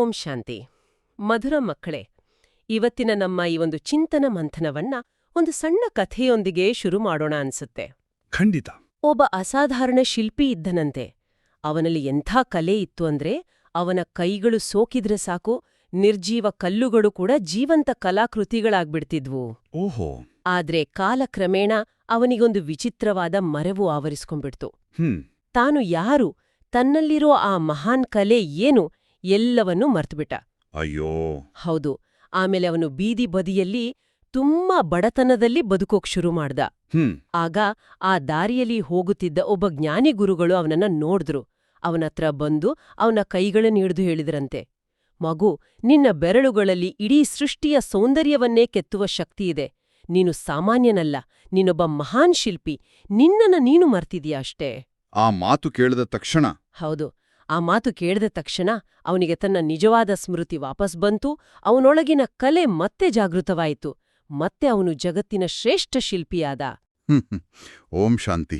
ಓಂ ಶಾಂತಿ. ಮಧುರ ಮಕ್ಕಳೇ, ಇವತ್ತಿನ ನಮ್ಮ ಈ ಒಂದು ಚಿಂತನ ಮಂಥನವನ್ನ ಒಂದು ಸಣ್ಣ ಕಥೆಯೊಂದಿಗೆ ಶುರು ಮಾಡೋಣ ಅನ್ಸುತ್ತೆ. ಖಂಡಿತ. ಒಬ್ಬ ಅಸಾಧಾರಣ ಶಿಲ್ಪಿ ಇದ್ದನಂತೆ. ಅವನಲ್ಲಿ ಎಂಥ ಕಲೆ ಇತ್ತು ಅಂದ್ರೆ ಅವನ ಕೈಗಳು ಸೋಕಿದ್ರೆ ಸಾಕು, ನಿರ್ಜೀವ ಕಲ್ಲುಗಳು ಕೂಡ ಜೀವಂತ ಕಲಾಕೃತಿಗಳಾಗ್ಬಿಡ್ತಿದ್ವು. ಓಹೋ. ಆದ್ರೆ ಕಾಲಕ್ರಮೇಣ ಅವನಿಗೊಂದು ವಿಚಿತ್ರವಾದ ಮರೆವು ಆವರಿಸ್ಕೊಂಡ್ಬಿಡ್ತು. ತಾನು ಯಾರು, ತನ್ನಲ್ಲಿರೋ ಆ ಮಹಾನ್ ಕಲೆ ಏನು, ಎಲ್ಲವನ್ನೂ ಮರ್ತುಬಿಟ್ಟ. ಅಯ್ಯೋ. ಹೌದು. ಆಮೇಲೆ ಅವನು ಬೀದಿ ಬದಿಯಲ್ಲಿ ತುಂಬಾ ಬಡತನದಲ್ಲಿ ಬದುಕೋಕ್ ಶುರು ಮಾಡ್ದ. ಆಗ ಆ ದಾರಿಯಲ್ಲಿ ಹೋಗುತ್ತಿದ್ದ ಒಬ್ಬ ಜ್ಞಾನಿ ಗುರುಗಳು ಅವನನ್ನ ನೋಡಿದ್ರು. ಅವನತ್ರ ಬಂದು ಅವನ ಕೈಗಳನ್ನ ಹಿಡಿದು ಹೇಳಿದ್ರಂತೆ, ಮಗು, ನಿನ್ನ ಬೆರಳುಗಳಲ್ಲಿ ಇಡೀ ಸೃಷ್ಟಿಯ ಸೌಂದರ್ಯವನ್ನೇ ಕೆತ್ತುವ ಶಕ್ತಿಯಿದೆ. ನೀನು ಸಾಮಾನ್ಯನಲ್ಲ, ನೀನೊಬ್ಬ ಮಹಾನ್ ಶಿಲ್ಪಿ. ನಿನ್ನನ್ನ ನೀನು ಮರ್ತಿದೀಯ ಅಷ್ಟೇ. ಆ ಮಾತು ಕೇಳಿದ ತಕ್ಷಣ? ಹೌದು. ಆ ಮಾತು ಕೇಳಿದ ತಕ್ಷಣ ಅವನಿಗೆ ತನ್ನ ನಿಜವಾದ ಸ್ಮೃತಿ ವಾಪಸ್ ಬಂತು. ಅವನೊಳಗಿನ ಕಲೆ ಮತ್ತೆ ಜಾಗೃತವಾಯಿತು. ಮತ್ತೆ ಅವನು ಜಗತ್ತಿನ ಶ್ರೇಷ್ಠ ಶಿಲ್ಪಿಯಾದ. ಓಂ ಶಾಂತಿ.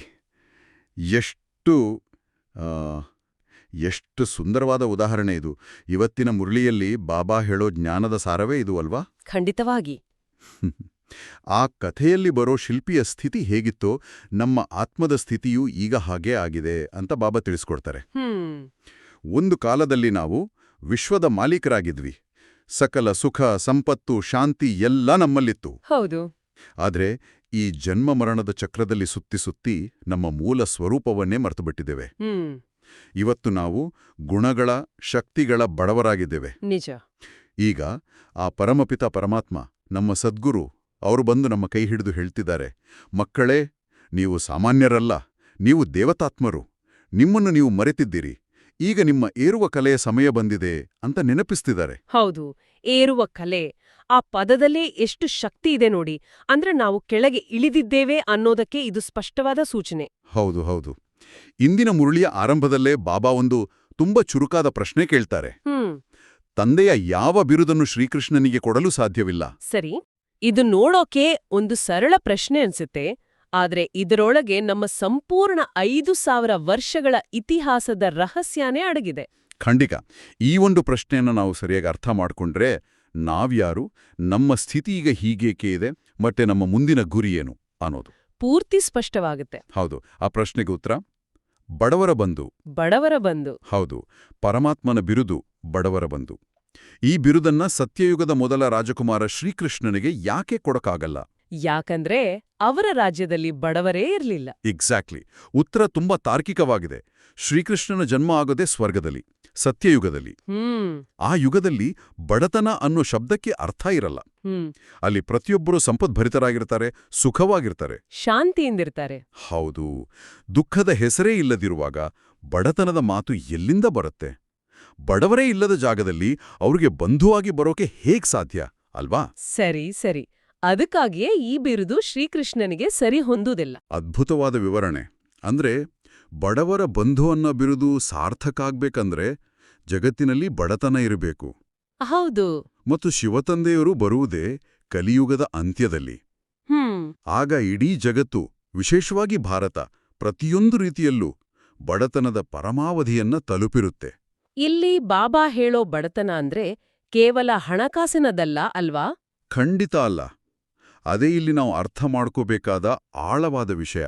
ಎಷ್ಟು ಸುಂದರವಾದ ಉದಾಹರಣೆ ಇದು. ಇವತ್ತಿನ ಮುರಳಿಯಲ್ಲಿ ಬಾಬಾ ಹೇಳೋ ಜ್ಞಾನದ ಸಾರವೇ ಇದು ಅಲ್ವಾ? ಖಂಡಿತವಾಗಿ. ಆ ಕಥೆಯಲ್ಲಿ ಬರೋ ಶಿಲ್ಪಿಯ ಸ್ಥಿತಿ ಹೇಗಿತ್ತೋ ನಮ್ಮ ಆತ್ಮದ ಸ್ಥಿತಿಯೂ ಈಗ ಹಾಗೇ ಆಗಿದೆ ಅಂತ ಬಾಬಾ ತಿಳಿಸ್ಕೊಡ್ತಾರೆ. ಒಂದು ಕಾಲದಲ್ಲಿ ನಾವು ವಿಶ್ವದ ಮಾಲೀಕರಾಗಿದ್ವಿ. ಸಕಲ ಸುಖ, ಸಂಪತ್ತು, ಶಾಂತಿ ಎಲ್ಲ ನಮ್ಮಲ್ಲಿತ್ತು. ಹೌದು. ಆದ್ರೆ ಈ ಜನ್ಮ ಮರಣದ ಚಕ್ರದಲ್ಲಿ ಸುತ್ತಿ ಸುತ್ತಿ ನಮ್ಮ ಮೂಲ ಸ್ವರೂಪವನ್ನೇ ಮರೆತುಬಿಟ್ಟಿದ್ದೇವೆ. ಇವತ್ತು ನಾವು ಗುಣಗಳ, ಶಕ್ತಿಗಳ ಬಡವರಾಗಿದ್ದೇವೆ. ನಿಜ. ಈಗ ಆ ಪರಮಪಿತ ಪರಮಾತ್ಮ, ನಮ್ಮ ಸದ್ಗುರು, ಅವರು ಬಂದು ನಮ್ಮ ಕೈ ಹಿಡಿದು ಹೇಳ್ತಿದ್ದಾರೆ, ಮಕ್ಕಳೇ, ನೀವು ಸಾಮಾನ್ಯರಲ್ಲ, ನೀವು ದೇವತಾತ್ಮರು. ನಿಮ್ಮನ್ನು ನೀವು ಮರೆತಿದ್ದೀರಿ. ಈಗ ನಿಮ್ಮ ಏರುವ ಕಲೆಯ ಸಮಯ ಬಂದಿದೆ ಅಂತ ನೆನಪಿಸ್ತಿದ್ದಾರೆ. ಹೌದು, ಏರುವ ಕಲೆ. ಆ ಪದದಲ್ಲೇ ಎಷ್ಟು ಶಕ್ತಿ ಇದೆ ನೋಡಿ. ಅಂದ್ರೆ ನಾವು ಕೆಳಗೆ ಇಳಿದಿದ್ದೇವೆ ಅನ್ನೋದಕ್ಕೆ ಇದು ಸ್ಪಷ್ಟವಾದ ಸೂಚನೆ. ಹೌದು ಹೌದು. ಇಂದಿನ ಮುರಳಿಯ ಆರಂಭದಲ್ಲೇ ಬಾಬಾ ಒಂದು ತುಂಬಾ ಚುರುಕಾದ ಪ್ರಶ್ನೆ ಕೇಳ್ತಾರೆ. ತಂದೆಯ ಯಾವ ಬಿರುದನ್ನು ಶ್ರೀಕೃಷ್ಣನಿಗೆ ಕೊಡಲು ಸಾಧ್ಯವಿಲ್ಲ? ಸರಿ, ಇದು ನೋಡೋಕೆ ಒಂದು ಸರಳ ಪ್ರಶ್ನೆ ಅನ್ಸುತ್ತೆ. ಆದ್ರೆ ಇದರೊಳಗೆ ನಮ್ಮ ಸಂಪೂರ್ಣ 5,000 ವರ್ಷಗಳ ಇತಿಹಾಸದ ರಹಸ್ಯನೇ ಅಡಗಿದೆ. ಖಂಡಿತ. ಈ ಒಂದು ಪ್ರಶ್ನೆಯನ್ನು ನಾವು ಸರಿಯಾಗಿ ಅರ್ಥ ಮಾಡಿಕೊಂಡ್ರೆ ನಾವ್ಯಾರು, ನಮ್ಮ ಸ್ಥಿತಿ ಈಗ ಹೀಗೇಕೆ ಇದೆ, ಮತ್ತೆ ನಮ್ಮ ಮುಂದಿನ ಗುರಿ ಏನು ಅನ್ನೋದು ಪೂರ್ತಿ ಸ್ಪಷ್ಟವಾಗುತ್ತೆ. ಹೌದು. ಆ ಪ್ರಶ್ನೆಗೆ ಉತ್ತರ ಬಡವರ ಬಂಧು. ಬಡವರ ಬಂಧು. ಹೌದು. ಪರಮಾತ್ಮನ ಬಿರುದು ಬಡವರ ಬಂಧು. ಈ ಬಿರುದನ್ನ ಸತ್ಯಯುಗದ ಮೊದಲ ರಾಜಕುಮಾರ ಶ್ರೀಕೃಷ್ಣನಿಗೆ ಯಾಕೆ ಕೊಡಕ್ಕಾಗಲ್ಲ? ಯಾಕಂದ್ರೆ ಅವರ ರಾಜ್ಯದಲ್ಲಿ ಬಡವರೇ ಇರಲಿಲ್ಲ. ಎಕ್ಸಾಕ್ಟ್ಲಿ. ಉತ್ತರ ತುಂಬಾ ತಾರ್ಕಿಕವಾಗಿದೆ. ಶ್ರೀಕೃಷ್ಣನ ಜನ್ಮ ಆಗೋದೇ ಸ್ವರ್ಗದಲ್ಲಿ, ಸತ್ಯಯುಗದಲ್ಲಿ. ಆ ಯುಗದಲ್ಲಿ ಬಡತನ ಅನ್ನೋ ಶಬ್ದಕ್ಕೆ ಅರ್ಥ ಇರಲ್ಲ. ಅಲ್ಲಿ ಪ್ರತಿಯೊಬ್ಬರೂ ಸಂಪದ್ಭರಿತರಾಗಿರ್ತಾರೆ, ಸುಖವಾಗಿರ್ತಾರೆ, ಶಾಂತಿಯಿಂದಿರ್ತಾರೆ. ಹೌದು. ದುಃಖದ ಹೆಸರೇ ಇಲ್ಲದಿರುವಾಗ ಬಡತನದ ಮಾತು ಎಲ್ಲಿಂದ ಬರುತ್ತೆ? ಬಡವರೇ ಇಲ್ಲದ ಜಾಗದಲ್ಲಿ ಅವ್ರಿಗೆ ಬಂಧುವಾಗಿ ಬರೋಕೆ ಹೇಗ್ ಸಾಧ್ಯ ಅಲ್ವಾ? ಸರಿ ಸರಿ. ಅದಕ್ಕಾಗಿಯೇ ಈ ಬಿರುದು ಶ್ರೀಕೃಷ್ಣನಿಗೆ ಸರಿ ಹೊಂದುವುದಿಲ್ಲ. ಅದ್ಭುತವಾದ ವಿವರಣೆ. ಅಂದ್ರೆ ಬಡವರ ಬಂಧು ಅನ್ನೋ ಬಿರುದು ಸಾರ್ಥಕ ಆಗ್ಬೇಕಂದ್ರೆ ಜಗತ್ತಿನಲ್ಲಿ ಬಡತನ ಇರಬೇಕು. ಹೌದು. ಮತ್ತು ಶಿವತಂದೆಯವರು ಬರುವುದೇ ಕಲಿಯುಗದ ಅಂತ್ಯದಲ್ಲಿ. ಆಗ ಇಡೀ ಜಗತ್ತು, ವಿಶೇಷವಾಗಿ ಭಾರತ, ಪ್ರತಿಯೊಂದು ರೀತಿಯಲ್ಲೂ ಬಡತನದ ಪರಮಾವಧಿಯನ್ನ ತಲುಪಿರುತ್ತೆ. ಇಲ್ಲಿ ಬಾಬಾ ಹೇಳೋ ಬಡತನ ಅಂದ್ರೆ ಕೇವಲ ಹಣಕಾಸಿನದಲ್ಲ ಅಲ್ವಾ? ಖಂಡಿತ ಅಲ್ಲ. ಅದೇ ಇಲ್ಲಿ ನಾವು ಅರ್ಥ ಮಾಡ್ಕೋಬೇಕಾದ ಆಳವಾದ ವಿಷಯ.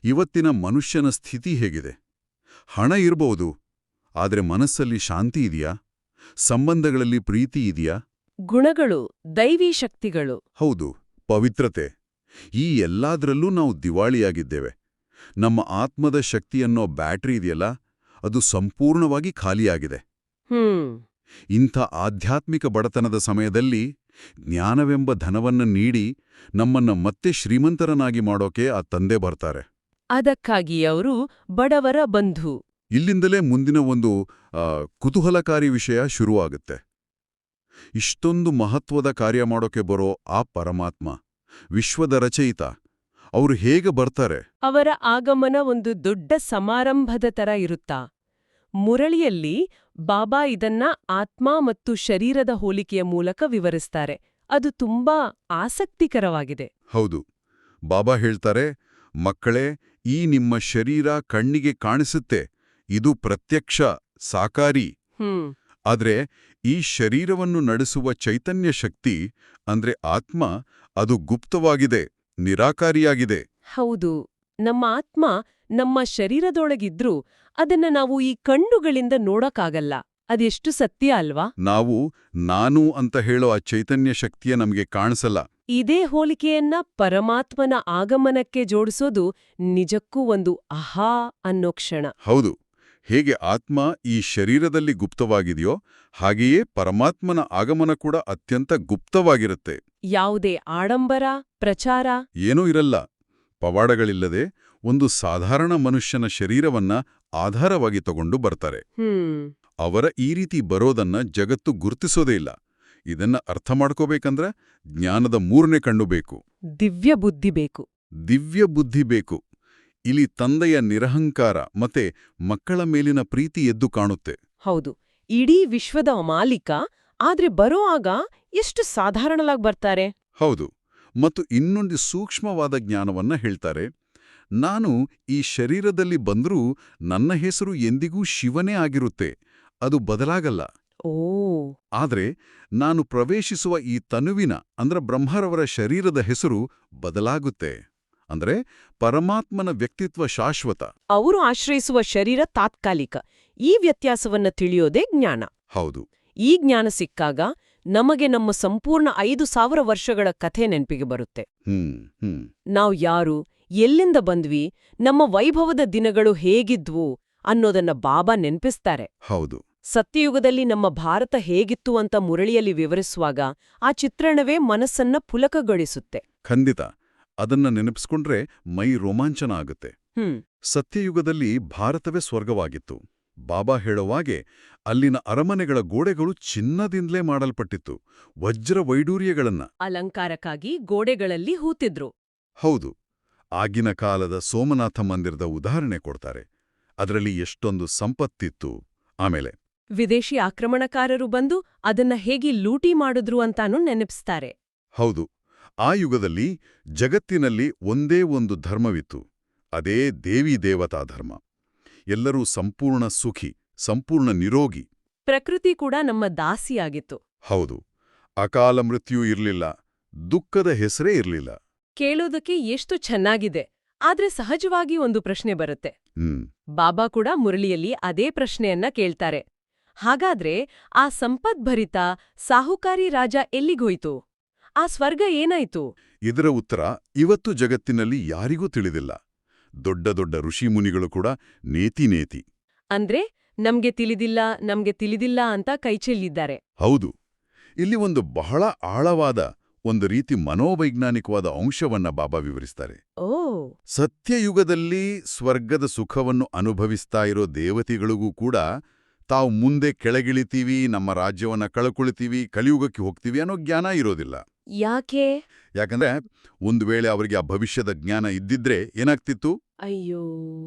ಇವತ್ತಿನ ಮನುಷ್ಯನ ಸ್ಥಿತಿ ಹೇಗಿದೆ? ಹಣ ಇರಬಹುದು, ಆದ್ರೆ ಮನಸ್ಸಲ್ಲಿ ಶಾಂತಿ ಇದೆಯಾ? ಸಂಬಂಧಗಳಲ್ಲಿ ಪ್ರೀತಿ ಇದೆಯಾ? ಗುಣಗಳು, ದೈವೀ ಶಕ್ತಿಗಳು. ಹೌದು, ಪವಿತ್ರತೆ. ಈ ಎಲ್ಲಾದ್ರಲ್ಲೂ ನಾವು ದಿವಾಳಿಯಾಗಿದ್ದೇವೆ. ನಮ್ಮ ಆತ್ಮದ ಶಕ್ತಿಯನ್ನೋ ಬ್ಯಾಟ್ರಿ ಇದೆಯಲ್ಲ, ಅದು ಸಂಪೂರ್ಣವಾಗಿ ಖಾಲಿಯಾಗಿದೆ. ಇಂಥ ಆಧ್ಯಾತ್ಮಿಕ ಬಡತನದ ಸಮಯದಲ್ಲಿ ಜ್ಞಾನವೆಂಬ ಧನವನ್ನು ನೀಡಿ ನಮ್ಮನ್ನ ಮತ್ತೆ ಶ್ರೀಮಂತರನ್ನಾಗಿ ಮಾಡೋಕೆ ಆ ತಂದೆ ಬರ್ತಾರೆ. ಅದಕ್ಕಾಗಿ ಅವರು ಬಡವರ ಬಂಧು. ಇಲ್ಲಿಂದಲೇ ಮುಂದಿನ ಒಂದು ಕುತೂಹಲಕಾರಿ ವಿಷಯ ಶುರುವಾಗುತ್ತೆ. ಇಷ್ಟೊಂದು ಮಹತ್ವದ ಕಾರ್ಯ ಮಾಡೋಕೆ ಬರೋ ಆ ಪರಮಾತ್ಮ, ವಿಶ್ವದ ರಚಯಿತ, ಅವರು ಹೇಗೆ ಬರ್ತಾರೆ? ಅವರ ಆಗಮನ ಒಂದು ದೊಡ್ಡ ಸಮಾರಂಭದ ತರ ಇರುತ್ತಾ? ಮುರಳಿಯಲ್ಲಿ ಬಾಬಾ ಇದನ್ನ ಆತ್ಮ ಮತ್ತು ಶರೀರದ ಹೋಲಿಕೆಯ ಮೂಲಕ ವಿವರಿಸ್ತಾರೆ. ಅದು ತುಂಬಾ ಆಸಕ್ತಿಕರವಾಗಿದೆ. ಹೌದು. ಬಾಬಾ ಹೇಳ್ತಾರೆ, ಮಕ್ಕಳೇ, ಈ ನಿಮ್ಮ ಶರೀರ ಕಣ್ಣಿಗೆ ಕಾಣಿಸುತ್ತೆ, ಇದು ಪ್ರತ್ಯಕ್ಷ, ಸಾಕಾರಿ. ಆದ್ರೆ ಈ ಶರೀರವನ್ನು ನಡೆಸುವ ಚೈತನ್ಯ ಶಕ್ತಿ ಅಂದ್ರೆ ಆತ್ಮ ಅದು ಗುಪ್ತವಾಗಿದೆ, ನಿರಾಕಾರಿಯಾಗಿದೆ. ಹೌದು, ನಮ್ಮ ಆತ್ಮ ನಮ್ಮ ಶರೀರದೊಳಗಿದ್ರೂ ಅದನ್ನ ನಾವು ಈ ಕಣ್ಣುಗಳಿಂದ ನೋಡಕ್ಕಾಗಲ್ಲ. ಅದೆಷ್ಟು ಸತ್ಯ ಅಲ್ವಾ? ನಾವು ನಾನು ಅಂತ ಹೇಳೋ ಆ ಚೈತನ್ಯ ಶಕ್ತಿಯ ನಮಗೆ ಕಾಣಿಸಲ್ಲ. ಇದೇ ಹೋಲಿಕೆಯನ್ನ ಪರಮಾತ್ಮನ ಆಗಮನಕ್ಕೆ ಜೋಡಿಸೋದು ನಿಜಕ್ಕೂ ಒಂದು ಅಹಾ ಅನ್ನೋ ಕ್ಷಣ. ಹೌದು, ಹೇಗೆ ಆತ್ಮ ಈ ಶರೀರದಲ್ಲಿ ಗುಪ್ತವಾಗಿದೆಯೋ ಹಾಗೆಯೇ ಪರಮಾತ್ಮನ ಆಗಮನ ಕೂಡ ಅತ್ಯಂತ ಗುಪ್ತವಾಗಿರುತ್ತೆ. ಯಾವುದೇ ಆಡಂಬರ, ಪ್ರಚಾರ ಏನೂ ಇರಲ್ಲ. ಪವಾಡಗಳಿಲ್ಲದೆ ಒಂದು ಸಾಧಾರಣ ಮನುಷ್ಯನ ಶರೀರವನ್ನ ಆಧಾರವಾಗಿ ತಗೊಂಡು ಬರ್ತಾರೆ. ಅವರ ಈ ರೀತಿ ಬರೋದನ್ನ ಜಗತ್ತು ಗುರುತಿಸೋದೇ ಇಲ್ಲ. ಇದನ್ನ ಅರ್ಥ ಮಾಡ್ಕೋಬೇಕಂದ್ರೆ ಜ್ಞಾನದ ಮೂರನೇ ಕಣ್ಣು ಬೇಕು. ದಿವ್ಯ ಬುದ್ಧಿ ಬೇಕು. ದಿವ್ಯ ಬುದ್ಧಿ ಬೇಕು. ಇಲ್ಲಿ ತಂದೆಯ ನಿರಹಂಕಾರ ಮತ್ತೆ ಮಕ್ಕಳ ಮೇಲಿನ ಪ್ರೀತಿ ಎದ್ದು ಕಾಣುತ್ತೆ. ಹೌದು, ಇಡೀ ವಿಶ್ವದ ಮಾಲೀಕ, ಆದ್ರೆ ಬರೋ ಆಗ ಎಷ್ಟು ಸಾಧಾರಣಲಾಗಿ ಬರ್ತಾರೆ. ಹೌದು, ಮತ್ತು ಇನ್ನೊಂದು ಸೂಕ್ಷ್ಮವಾದ ಜ್ಞಾನವನ್ನ ಹೇಳ್ತಾರೆ. ನಾನು ಈ ಶರೀರದಲ್ಲಿ ಬಂದರೂ ನನ್ನ ಹೆಸರು ಎಂದಿಗೂ ಶಿವನೇ ಆಗಿರುತ್ತೆ, ಅದು ಬದಲಾಗಲ್ಲ. ಓ, ಆದ್ರೆ ನಾನು ಪ್ರವೇಶಿಸುವ ಈ ತನುವಿನ ಅಂದ್ರೆ ಬ್ರಹ್ಮರವರ ಶರೀರದ ಹೆಸರು ಬದಲಾಗುತ್ತೆ. ಅಂದ್ರೆ ಪರಮಾತ್ಮನ ವ್ಯಕ್ತಿತ್ವ ಶಾಶ್ವತ. ಅವರು ಆಶ್ರಯಿಸುವ ಶರೀರ ತಾತ್ಕಾಲಿಕ. ಈ ವ್ಯತ್ಯಾಸವನ್ನ ತಿಳಿಯೋದೇ ಜ್ಞಾನ. ಹೌದು. ಈ ಜ್ಞಾನ ಸಿಕ್ಕಾಗ ನಮಗೆ ನಮ್ಮ ಸಂಪೂರ್ಣ 5,000 ವರ್ಷಗಳ ಕಥೆ ನೆನ್ಪಿಗೆ ಬರುತ್ತೆ. ನಾವು ಯಾರು, ಎಲ್ಲಿಂದ ಬಂದ್ವಿ, ನಮ್ಮ ವೈಭವದ ದಿನಗಳು ಹೇಗಿದ್ವು ಅನ್ನೋದನ್ನ ಬಾಬಾ ನೆನ್ಪಿಸ್ತಾರೆ. ಹೌದು. ಸತ್ಯಯುಗದಲ್ಲಿ ನಮ್ಮ ಭಾರತ ಹೇಗಿತ್ತು ಅಂತ ಮುರಳಿಯಲ್ಲಿ ವಿವರಿಸುವಾಗ ಆ ಚಿತ್ರಣವೇ ಮನಸ್ಸನ್ನ ಪುಲಕಗೊಳಿಸುತ್ತೆ. ಖಂಡಿತ. ಅದನ್ನ ನೆನಪಿಸ್ಕೊಂಡ್ರೆ ಮೈ ರೋಮಾಂಚನ ಆಗುತ್ತೆ. ಸತ್ಯಯುಗದಲ್ಲಿ ಭಾರತವೇ ಸ್ವರ್ಗವಾಗಿತ್ತು. ಬಾಬಾ ಹೇಳುವಾಗೆ ಅಲ್ಲಿನ ಅರಮನೆಗಳ ಗೋಡೆಗಳು ಚಿನ್ನದಿಂದಲೇ ಮಾಡಲ್ಪಟ್ಟಿತ್ತು. ವಜ್ರ ವೈಡೂರ್ಯಗಳನ್ನ ಅಲಂಕಾರಕ್ಕಾಗಿ ಗೋಡೆಗಳಲ್ಲಿ ಹೂತಿದ್ರು. ಹೌದು. ಆಗಿನ ಕಾಲದ ಸೋಮನಾಥ ಮಂದಿರದ ಉದಾಹರಣೆ ಕೊಡ್ತಾರೆ. ಅದರಲ್ಲಿ ಎಷ್ಟೊಂದು ಸಂಪತ್ತಿತ್ತು. ಆಮೇಲೆ ವಿದೇಶಿ ಆಕ್ರಮಣಕಾರರು ಬಂದು ಅದನ್ನ ಹೇಗೆ ಲೂಟಿ ಮಾಡಿದ್ರು ಅಂತಾನೂ ನೆನಪಿಸ್ತಾರೆ. ಹೌದು. ಆ ಯುಗದಲ್ಲಿ ಜಗತ್ತಿನಲ್ಲಿ ಒಂದೇ ಒಂದು ಧರ್ಮವಿತ್ತು. ಅದೇ ದೇವಿ ದೇವತಾ ಧರ್ಮ. ಎಲ್ಲರೂ ಸಂಪೂರ್ಣ ಸುಖಿ, ಸಂಪೂರ್ಣ ನಿರೋಗಿ. ಪ್ರಕೃತಿ ಕೂಡ ನಮ್ಮ ದಾಸಿಯಾಗಿತ್ತು. ಹೌದು. ಅಕಾಲ ಮೃತ್ಯು ಇರ್ಲಿಲ್ಲ, ದುಃಖದ ಹೆಸರೇ ಇರ್ಲಿಲ್ಲ. ಕೇಳೋದಕ್ಕೆ ಎಷ್ಟು ಚೆನ್ನಾಗಿದೆ. ಆದ್ರೆ ಸಹಜವಾಗಿ ಒಂದು ಪ್ರಶ್ನೆ ಬರುತ್ತೆ. ಬಾಬಾ ಕೂಡ ಮುರಳಿಯಲ್ಲಿ ಅದೇ ಪ್ರಶ್ನೆಯನ್ನ ಕೇಳ್ತಾರೆ. ಹಾಗಾದ್ರೆ ಆ ಸಂಪದ್ಭರಿತ ಸಾಹುಕಾರಿ ರಾಜ ಎಲ್ಲಿಗೋಯ್ತು? ಆ ಸ್ವರ್ಗ ಏನಾಯ್ತು? ಇದರ ಉತ್ತರ ಇವತ್ತು ಜಗತ್ತಿನಲ್ಲಿ ಯಾರಿಗೂ ತಿಳಿದಿಲ್ಲ. ದೊಡ್ಡ ದೊಡ್ಡ ಋಷಿಮುನಿಗಳು ಕೂಡ ನೇತಿ. ಅಂದ್ರೆ ನಮ್ಗೆ ತಿಳಿದಿಲ್ಲ ಅಂತ ಕೈಚೆಲ್ಲಿದ್ದಾರೆ. ಹೌದು. ಇಲ್ಲಿ ಒಂದು ಬಹಳ ಆಳವಾದ, ಒಂದು ರೀತಿ ಮನೋವೈಜ್ಞಾನಿಕವಾದ ಅಂಶವನ್ನ ಬಾಬಾ ವಿವರಿಸ್ತಾರೆ. ಓ, ಸತ್ಯಯುಗದಲ್ಲಿ ಸ್ವರ್ಗದ ಸುಖವನ್ನು ಅನುಭವಿಸ್ತಾ ಇರೋ ದೇವತೆಗಳಿಗೂ ಕೂಡ ತಾವು ಮುಂದೆ ಕೆಳಗಿಳಿತೀವಿ, ನಮ್ಮ ರಾಜ್ಯವನ್ನ ಕಳ್ಕೊಳ್ತೀವಿ, ಕಲಿಯುಗಕ್ಕೆ ಹೋಗ್ತೀವಿ ಅನ್ನೋ ಜ್ಞಾನ ಇರೋದಿಲ್ಲ. ಯಾಕೆ? ಯಾಕಂದ್ರೆ ಒಂದು ವೇಳೆ ಅವರಿಗೆ ಆ ಭವಿಷ್ಯದ ಜ್ಞಾನ ಇದ್ದಿದ್ರೆ ಏನಾಗ್ತಿತ್ತು? ಅಯ್ಯೋ,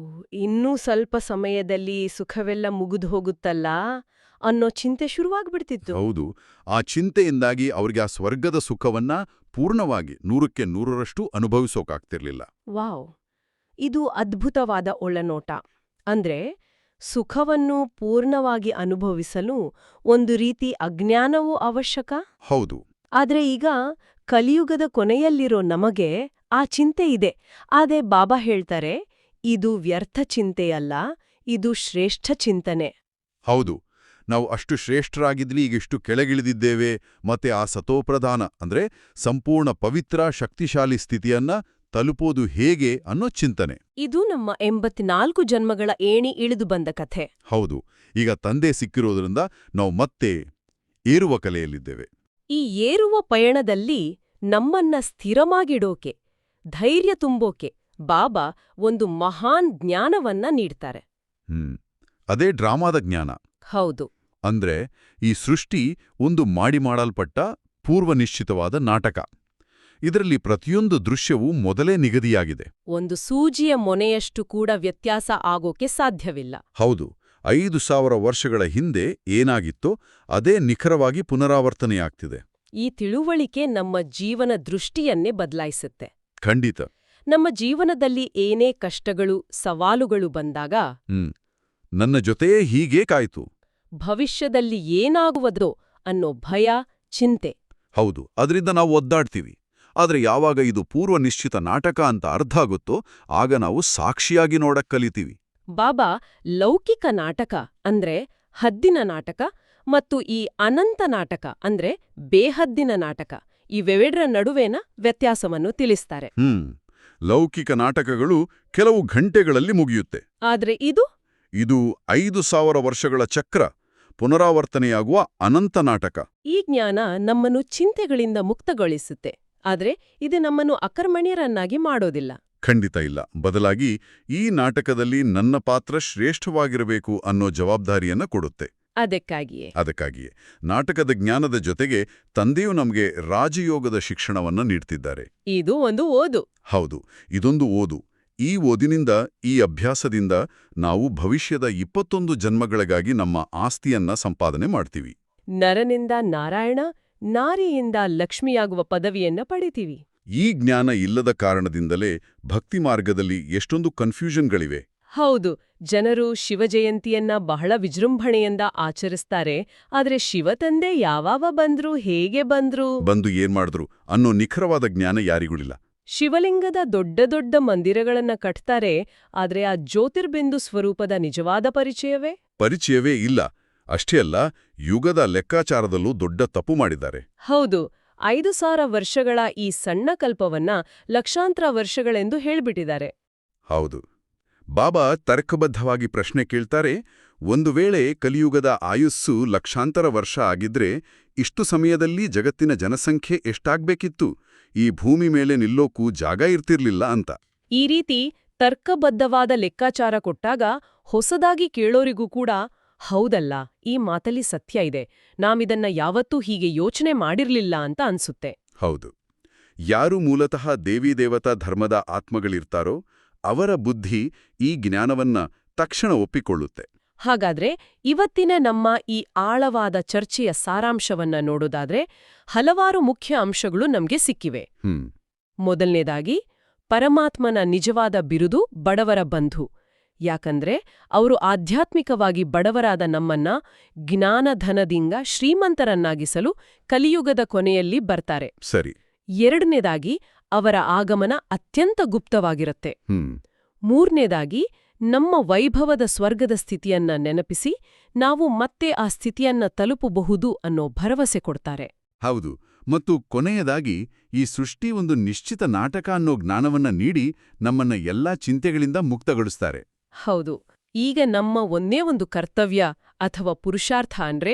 ಇನ್ನೂ ಸ್ವಲ್ಪ ಸಮಯದಲ್ಲಿ ಸುಖವೆಲ್ಲ ಮುಗಿದು ಹೋಗುತ್ತಲ್ಲ ಅನ್ನೋ ಚಿಂತೆ ಶುರುವಾಗ್ಬಿಡ್ತಿತ್ತು. ಹೌದು. ಆ ಚಿಂತೆಯಿಂದಾಗಿ ಅವ್ರಿಗೆ ಆ ಸ್ವರ್ಗದ ಸುಖವನ್ನ ಪೂರ್ಣವಾಗಿ 100ಕ್ಕೆ 100ರಷ್ಟು ಅನುಭವಿಸೋಕಾಗ್ತಿರ್ಲಿಲ್ಲ. ವಾವ್, ಇದು ಅದ್ಭುತವಾದ ಒಳನೋಟ. ಅಂದ್ರೆ ಸುಖವನ್ನು ಪೂರ್ಣವಾಗಿ ಅನುಭವಿಸಲು ಒಂದು ರೀತಿ ಅಜ್ಞಾನವೂ ಅವಶ್ಯಕ. ಹೌದು. ಆದ್ರೆ ಈಗ ಕಲಿಯುಗದ ಕೊನೆಯಲ್ಲಿರೋ ನಮಗೆ ಆ ಚಿಂತೆ ಇದೆ. ಆದ್ರೆ ಬಾಬಾ ಹೇಳ್ತಾರೆ, ಇದು ವ್ಯರ್ಥ ಚಿಂತೆಯಲ್ಲ, ಇದು ಶ್ರೇಷ್ಠ ಚಿಂತನೆ. ಹೌದು. ನಾವು ಅಷ್ಟು ಶ್ರೇಷ್ಠರಾಗಿದ್ವಿ, ಈಗ ಇಷ್ಟು ಕೆಳಗಿಳಿದಿದ್ದೇವೆ, ಮತ್ತೆ ಆ ಸತೋಪ್ರಧಾನ ಅಂದ್ರೆ ಸಂಪೂರ್ಣ ಪವಿತ್ರ ಶಕ್ತಿಶಾಲಿ ಸ್ಥಿತಿಯನ್ನ ತಲುಪೋದು ಹೇಗೆ ಅನ್ನೋ ಚಿಂತನೆ. ಇದು ನಮ್ಮ 84 ಜನ್ಮಗಳ ಏಣಿ ಇಳಿದು ಬಂದ ಕಥೆ. ಹೌದು. ಈಗ ತಂದೆ ಸಿಕ್ಕಿರೋದ್ರಿಂದ ನಾವು ಮತ್ತೆ ಏರುವ ಕಲೆಯಲ್ಲಿದ್ದೇವೆ. ಈ ಏರುವ ಪಯಣದಲ್ಲಿ ನಮ್ಮನ್ನ ಸ್ಥಿರಮಾಗಿಡೋಕೆ, ಧೈರ್ಯ ತುಂಬೋಕೆ ಬಾಬಾ ಒಂದು ಮಹಾನ್ ಜ್ಞಾನವನ್ನ ನೀಡ್ತಾರೆ. ಅದೇ ಡ್ರಾಮಾದ ಜ್ಞಾನ. ಹೌದು. ಅಂದ್ರೆ ಈ ಸೃಷ್ಟಿ ಒಂದು ಮಾಡಲ್ಪಟ್ಟ ಪೂರ್ವನಿಶ್ಚಿತವಾದ ನಾಟಕ. ಇದರಲ್ಲಿ ಪ್ರತಿಯೊಂದು ದೃಶ್ಯವೂ ಮೊದಲೇ ನಿಗದಿಯಾಗಿದೆ. ಒಂದು ಸೂಜಿಯ ಮೊನೆಯಷ್ಟು ಕೂಡ ವ್ಯತ್ಯಾಸ ಆಗೋಕೆ ಸಾಧ್ಯವಿಲ್ಲ. ಹೌದು. 5,000 ವರ್ಷಗಳ ಹಿಂದೆ ಏನಾಗಿತ್ತೋ ಅದೇ ನಿಖರವಾಗಿ ಪುನರಾವರ್ತನೆಯಾಗ್ತಿದೆ. ಈ ತಿಳುವಳಿಕೆ ನಮ್ಮ ಜೀವನ ದೃಷ್ಟಿಯನ್ನೇ ಬದಲಾಯಿಸುತ್ತೆ. ಖಂಡಿತ. ನಮ್ಮ ಜೀವನದಲ್ಲಿ ಏನೇ ಕಷ್ಟಗಳು, ಸವಾಲುಗಳು ಬಂದಾಗ ನನ್ನ ಜೊತೆಯೇ ಹೀಗೇ ಕಾಯ್ತು. ಭವಿಷ್ಯದಲ್ಲಿ ಏನಾಗುವುದೋ ಅನ್ನೋ ಭಯ, ಚಿಂತೆ. ಹೌದು, ಅದರಿಂದ ನಾವು ಒದ್ದಾಡ್ತೀವಿ. ಆದರೆ ಯಾವಾಗ ಇದು ಪೂರ್ವ ನಿಶ್ಚಿತ ನಾಟಕ ಅಂತ ಅರ್ಥ ಆಗುತ್ತೋ ಆಗ ನಾವು ಸಾಕ್ಷಿಯಾಗಿ ನೋಡಕ್ ಕಲಿತೀವಿ. ಬಾಬಾ ಲೌಕಿಕ ನಾಟಕ ಅಂದ್ರೆ ಹದ್ದಿನ ನಾಟಕ ಮತ್ತು ಈ ಅನಂತ ನಾಟಕ ಅಂದ್ರೆ ಬೇಹದ್ದಿನ ನಾಟಕ ಇವೆರಡರ ನಡುವೆನ ವ್ಯತ್ಯಾಸವನ್ನು ತಿಳಿಸ್ತಾರೆ. ಲೌಕಿಕ ನಾಟಕಗಳು ಕೆಲವು ಗಂಟೆಗಳಲ್ಲಿ ಮುಗಿಯುತ್ತೆ. ಆದ್ರೆ ಇದು 5000 ವರ್ಷಗಳ ಚಕ್ರ, ಪುನರಾವರ್ತನೆಯಾಗುವ ಅನಂತ ನಾಟಕ. ಈ ಜ್ಞಾನ ನಮ್ಮನ್ನು ಚಿಂತೆಗಳಿಂದ ಮುಕ್ತಗೊಳಿಸುತ್ತೆ. ಆದ್ರೆ ಇದು ನಮ್ಮನ್ನು ಅಕರ್ಮಣ್ಯರನ್ನಾಗಿ ಮಾಡೋದಿಲ್ಲ. ಖಂಡಿತ ಇಲ್ಲ. ಬದಲಾಗಿ ಈ ನಾಟಕದಲ್ಲಿ ನನ್ನ ಪಾತ್ರ ಶ್ರೇಷ್ಠವಾಗಿರಬೇಕು ಅನ್ನೋ ಜವಾಬ್ದಾರಿಯನ್ನ ಕೊಡುತ್ತೆ. ಅದಕ್ಕಾಗಿಯೇ ನಾಟಕದ ಜ್ಞಾನದ ಜೊತೆಗೆ ತಂದೆಯು ನಮಗೆ ರಾಜಯೋಗದ ಶಿಕ್ಷಣವನ್ನ ನೀಡ್ತಿದ್ದಾರೆ. ಇದು ಒಂದು ಓದು. ಹೌದು, ಇದೊಂದು ಓದು. ಈ ಓದಿನಿಂದ, ಈ ಅಭ್ಯಾಸದಿಂದ ನಾವು ಭವಿಷ್ಯದ 21 ಜನ್ಮಗಳಿಗಾಗಿ ನಮ್ಮ ಆಸ್ತಿಯನ್ನ ಸಂಪಾದನೆ ಮಾಡ್ತೀವಿ. ನರನಿಂದ ನಾರಾಯಣ, ನಾರಿಯಿಂದ ಲಕ್ಷ್ಮಿಯಾಗುವ ಪದವಿಯನ್ನ ಪಡಿತೀವಿ. ಈ ಜ್ಞಾನ ಇಲ್ಲದ ಕಾರಣದಿಂದಲೇ ಭಕ್ತಿ ಮಾರ್ಗದಲ್ಲಿ ಎಷ್ಟೊಂದು ಕನ್ಫ್ಯೂಷನ್ಗಳಿವೆ. ಹೌದು, ಜನರು ಶಿವಜಯಂತಿಯನ್ನ ಬಹಳ ವಿಜೃಂಭಣೆಯಿಂದ ಆಚರಿಸ್ತಾರೆ. ಆದ್ರೆ ಶಿವತಂದೆ ಯಾವಾಗ ಬಂದ್ರು, ಹೇಗೆ ಬಂದು ಏನ್ ಮಾಡಿದ್ರು ಅನ್ನೋ ನಿಖರವಾದ ಜ್ಞಾನ ಯಾರಿಗಳಿಲ್ಲ. ಶಿವಲಿಂಗದ ದೊಡ್ಡ ದೊಡ್ಡ ಮಂದಿರಗಳನ್ನ ಕಟ್ತಾರೆ, ಆದ್ರೆ ಆ ಜ್ಯೋತಿರ್ಬಿಂದು ಸ್ವರೂಪದ ನಿಜವಾದ ಪರಿಚಯವೇ ಇಲ್ಲ. ಅಷ್ಟೇ ಅಲ್ಲ, ಯುಗದ ಲೆಕ್ಕಾಚಾರದಲ್ಲೂ ದೊಡ್ಡ ತಪ್ಪು ಮಾಡಿದ್ದಾರೆ. ಹೌದು, 5000 ವರ್ಷಗಳ ಈ ಸಣ್ಣ ಕಲ್ಪವನ್ನ ಲಕ್ಷಾಂತರ ವರ್ಷಗಳೆಂದು ಹೇಳ್ಬಿಟ್ಟಿದ್ದಾರೆ. ಹೌದು. ಬಾಬಾ ತರ್ಕಬದ್ಧವಾಗಿ ಪ್ರಶ್ನೆ ಕೇಳ್ತಾರೆ, ಒಂದು ವೇಳೆ ಕಲಿಯುಗದ ಆಯುಸ್ಸು ಲಕ್ಷಾಂತರ ವರ್ಷ ಆಗಿದ್ರೆ ಇಷ್ಟು ಸಮಯದಲ್ಲಿ ಜಗತ್ತಿನ ಜನಸಂಖ್ಯೆ ಎಷ್ಟಾಗ್ಬೇಕಿತ್ತು? ಈ ಭೂಮಿ ಮೇಲೆ ನಿಲ್ಲೋಕೂ ಜಾಗ ಇರ್ತಿರ್ಲಿಲ್ಲ ಅಂತ. ಈ ರೀತಿ ತರ್ಕಬದ್ಧವಾದ ಲೆಕ್ಕಾಚಾರ ಕೊಟ್ಟಾಗ ಹೊಸದಾಗಿ ಕೇಳೋರಿಗೂ ಕೂಡ ಹೌದಲ್ಲ, ಈ ಮಾತಲ್ಲಿ ಸತ್ಯ ಇದೆ, ನಾವಿದನ್ನ ಯಾವತ್ತೂ ಹೀಗೆ ಯೋಚನೆ ಮಾಡಿರ್ಲಿಲ್ಲ ಅಂತ ಅನ್ಸುತ್ತೆ. ಹೌದು. ಯಾರು ಮೂಲತಃ ದೇವೀದೇವತಾ ಧರ್ಮದ ಆತ್ಮಗಳಿರ್ತಾರೋ ಅವರ ಬುದ್ಧಿ ಈ ಜ್ಞಾನವನ್ನ ತಕ್ಷಣ ಒಪ್ಪಿಕೊಳ್ಳುತ್ತೆ. ಹಾಗಾದ್ರೆ ಇವತ್ತಿನ ನಮ್ಮ ಈ ಆಳವಾದ ಚರ್ಚೆಯ ಸಾರಾಂಶವನ್ನ ನೋಡೋದಾದ್ರೆ ಹಲವಾರು ಮುಖ್ಯ ಅಂಶಗಳು ನಮ್ಗೆ ಸಿಕ್ಕಿವೆ. ಮೊದಲನೇದಾಗಿ, ಪರಮಾತ್ಮನ ನಿಜವಾದ ಬಿರುದು ಬಡವರ ಬಂಧು. ಯಾಕಂದ್ರೆ ಅವರು ಆಧ್ಯಾತ್ಮಿಕವಾಗಿ ಬಡವರಾದ ನಮ್ಮನ್ನ ಜ್ಞಾನಧನದಿಂದ ಶ್ರೀಮಂತರನ್ನಾಗಿಸಲು ಕಲಿಯುಗದ ಕೊನೆಯಲ್ಲಿ ಬರ್ತಾರೆ. ಸರಿ. ಎರಡನೇದಾಗಿ, ಅವರ ಆಗಮನ ಅತ್ಯಂತ ಗುಪ್ತವಾಗಿರುತ್ತೆ. ಮೂರನೇದಾಗಿ, ನಮ್ಮ ವೈಭವದ ಸ್ವರ್ಗದ ಸ್ಥಿತಿಯನ್ನ ನೆನಪಿಸಿ ನಾವು ಮತ್ತೆ ಆ ಸ್ಥಿತಿಯನ್ನ ತಲುಪಬಹುದು ಅನ್ನೋ ಭರವಸೆ ಕೊಡ್ತಾರೆ. ಹೌದು. ಮತ್ತು ಕೊನೆಯದಾಗಿ, ಈ ಸೃಷ್ಟಿ ಒಂದು ನಿಶ್ಚಿತ ನಾಟಕ ಅನ್ನೋ ಜ್ಞಾನವನ್ನ ನೀಡಿ ನಮ್ಮನ್ನ ಎಲ್ಲಾ ಚಿಂತೆಗಳಿಂದ ಮುಕ್ತಗೊಳಿಸ್ತಾರೆ. ಹೌದು. ಈಗ ನಮ್ಮ ಒಂದೇ ಒಂದು ಕರ್ತವ್ಯ ಅಥವಾ ಪುರುಷಾರ್ಥ ಅಂದ್ರೆ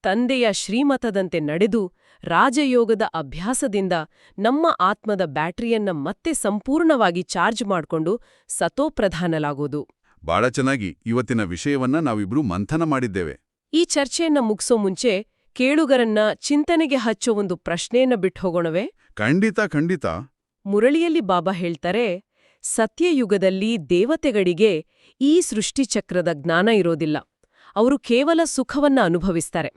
ತಂದೆಯ ಶ್ರೀಮತದಂತೆ ನಡೆದು ರಾಜಯೋಗದ ಅಭ್ಯಾಸದಿಂದ ನಮ್ಮ ಆತ್ಮದ ಬ್ಯಾಟರಿಯನ್ನ ಮತ್ತೆ ಸಂಪೂರ್ಣವಾಗಿ ಚಾರ್ಜ್ ಮಾಡ್ಕೊಂಡು ಸತೋಪ್ರಧಾನಲಾಗೋದು. ಬಹಳ ಚೆನ್ನಾಗಿ ಇವತ್ತಿನ ವಿಷಯವನ್ನ ನಾವಿಬ್ರೂ ಮಂಥನ ಮಾಡಿದ್ದೇವೆ. ಈ ಚರ್ಚೆಯನ್ನ ಮುಗಿಸೋ ಮುಂಚೆ ಕೇಳುಗರನ್ನ ಚಿಂತನೆಗೆ ಹಚ್ಚೋ ಒಂದು ಪ್ರಶ್ನೆಯನ್ನ ಬಿಟ್ಟು ಹೋಗೋಣವೇ? ಖಂಡಿತ. ಮುರಳಿಯಲ್ಲಿ ಬಾಬಾ ಹೇಳ್ತಾರೆ, ಸತ್ಯಯುಗದಲ್ಲಿ ದೇವತೆಗಳಿಗೆ ಈ ಸೃಷ್ಟಿಚಕ್ರದ ಜ್ಞಾನ ಇರೋದಿಲ್ಲ. ಅವರು ಕೇವಲ ಸುಖವನ್ನ ಅನುಭವಿಸ್ತಾರೆ.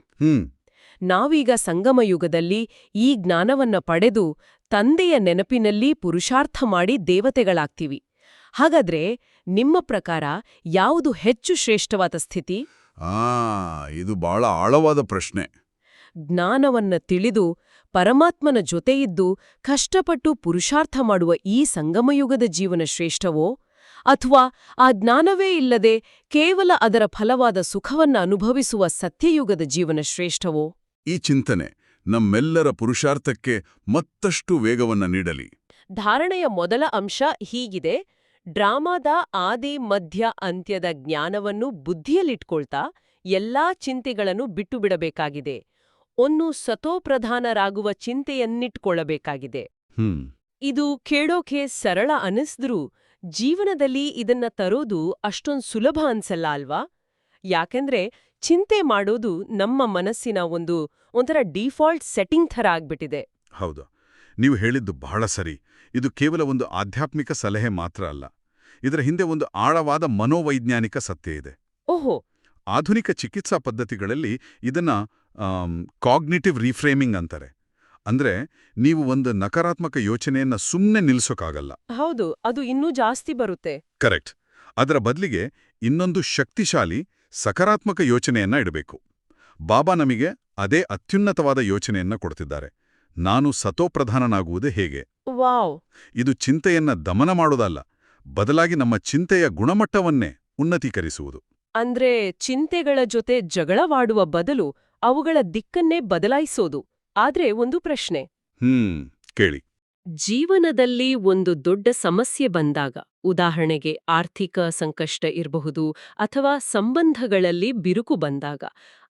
ನಾವೀಗ ಸಂಗಮಯುಗದಲ್ಲಿ ಈ ಜ್ಞಾನವನ್ನ ಪಡೆದು ತಂದೆಯ ನೆನಪಿನಲ್ಲಿ ಪುರುಷಾರ್ಥ ಮಾಡಿ ದೇವತೆಗಳಾಗ್ತೀವಿ. ಹಾಗಾದ್ರೆ ನಿಮ್ಮ ಪ್ರಕಾರ ಯಾವುದು ಹೆಚ್ಚು ಶ್ರೇಷ್ಠವಾದ ಸ್ಥಿತಿ? ಇದು ಬಹಳ ಆಳವಾದ ಪ್ರಶ್ನೆ. ಜ್ಞಾನವನ್ನ ತಿಳಿದು ಪರಮಾತ್ಮನ ಜೊತೆಯಿದ್ದು ಕಷ್ಟಪಟ್ಟು ಪುರುಷಾರ್ಥ ಮಾಡುವ ಈ ಸಂಗಮಯುಗದ ಜೀವನ ಶ್ರೇಷ್ಠವೋ, ಅಥವಾ ಆ ಜ್ಞಾನವೇ ಇಲ್ಲದೆ ಕೇವಲ ಅದರ ಫಲವಾದ ಸುಖವನ್ನ ಅನುಭವಿಸುವ ಸತ್ಯಯುಗದ ಜೀವನ ಶ್ರೇಷ್ಠವೋ? ಈ ಚಿಂತನೆ ನಮ್ಮೆಲ್ಲರ ಪುರುಷಾರ್ಥಕ್ಕೆ ಮತ್ತಷ್ಟು ವೇಗವನ್ನ ನೀಡಲಿ. ಧಾರಣೆಯ ಮೊದಲ ಅಂಶ ಹೀಗಿದೆ: ಡ್ರಾಮಾದ ಆದಿ ಮಧ್ಯ ಅಂತ್ಯದ ಜ್ಞಾನವನ್ನು ಬುದ್ಧಿಯಲ್ಲಿಟ್ಕೊಳ್ತಾ ಎಲ್ಲಾ ಚಿಂತೆಗಳನ್ನು ಬಿಟ್ಟುಬಿಡಬೇಕಾಗಿದೆ. ಒಂದು ಸತೋಪ್ರಧಾನರಾಗುವ ಚಿಂತೆಯನ್ನಿಟ್ಕೊಳ್ಳಬೇಕಾಗಿದೆ. ಇದು ಕೇಳೋಕೆ ಸರಳ ಅನಿಸಿದ್ರೂ ಜೀವನದಲ್ಲಿ ಇದನ್ನ ತರೋದು ಅಷ್ಟೊಂದು ಸುಲಭ ಅನ್ಸಲ್ಲ ಅಲ್ವಾ? ಯಾಕೆಂದ್ರೆ ಚಿಂತೆ ಮಾಡೋದು ನಮ್ಮ ಮನಸ್ಸಿನ ಒಂಥರ ಡಿಫಾಲ್ಟ್ ಸೆಟ್ಟಿಂಗ್ ಥರ ಆಗ್ಬಿಟ್ಟಿದೆ. ಹೌದು, ನೀವು ಹೇಳಿದ್ದು ಬಹಳ ಸರಿ. ಇದು ಕೇವಲ ಒಂದು ಆಧ್ಯಾತ್ಮಿಕ ಸಲಹೆ ಮಾತ್ರ ಅಲ್ಲ, ಇದರ ಹಿಂದೆ ಒಂದು ಆಳವಾದ ಮನೋವೈಜ್ಞಾನಿಕ ಸತ್ಯ ಇದೆ. ಓಹೋ. ಆಧುನಿಕ ಚಿಕಿತ್ಸಾ ಪದ್ಧತಿಗಳಲ್ಲಿ ಇದನ್ನ ಕಾಗ್ನಿಟಿವ್ ರೀಫ್ರೇಮಿಂಗ್ ಅಂತಾರೆ. ಅಂದ್ರೆ ನೀವು ಒಂದು ನಕಾರಾತ್ಮಕ ಯೋಚನೆಯನ್ನ ಸುಮ್ಮನೆ ನಿಲ್ಸೋಕ್ಕಾಗಲ್ಲ. ಹೌದು, ಅದು ಇನ್ನೂ ಜಾಸ್ತಿ ಬರುತ್ತೆ. ಕರೆಕ್ಟ್. ಅದರ ಬದಲಿಗೆ ಇನ್ನೊಂದು ಶಕ್ತಿಶಾಲಿ ಸಕಾರಾತ್ಮಕ ಯೋಚನೆಯನ್ನ ಇಡಬೇಕು. ಬಾಬಾ ನಮಗೆ ಅದೇ ಅತ್ಯುನ್ನತವಾದ ಯೋಚನೆಯನ್ನ ಕೊಡ್ತಿದ್ದಾರೆ. ನಾನು ಸತೋಪ್ರಧಾನನಾಗುವುದೇ ಹೇಗೆ? ವಾವ್! ಇದು ಚಿಂತೆಯನ್ನ ದಮನ ಮಾಡೋದಲ್ಲ, ಬದಲಾಗಿ ನಮ್ಮ ಚಿಂತೆಯ ಗುಣಮಟ್ಟವನ್ನೇ ಉನ್ನತೀಕರಿಸುವುದು. ಅಂದ್ರೆ ಚಿಂತೆಗಳ ಜೊತೆ ಜಗಳವಾಡುವ ಬದಲು ಅವುಗಳ ದಿಕ್ಕನ್ನೇ ಬದಲಾಯಿಸೋದು. ಆದ್ರೆ ಒಂದು ಪ್ರಶ್ನೆ. ಕೇಳಿ. ಜೀವನದಲ್ಲಿ ಒಂದು ದೊಡ್ಡ ಸಮಸ್ಯೆ ಬಂದಾಗ, ಉದಾಹರಣೆಗೆ ಆರ್ಥಿಕ ಸಂಕಷ್ಟ ಇರಬಹುದು ಅಥವಾ ಸಂಬಂಧಗಳಲ್ಲಿ ಬಿರುಕು ಬಂದಾಗ,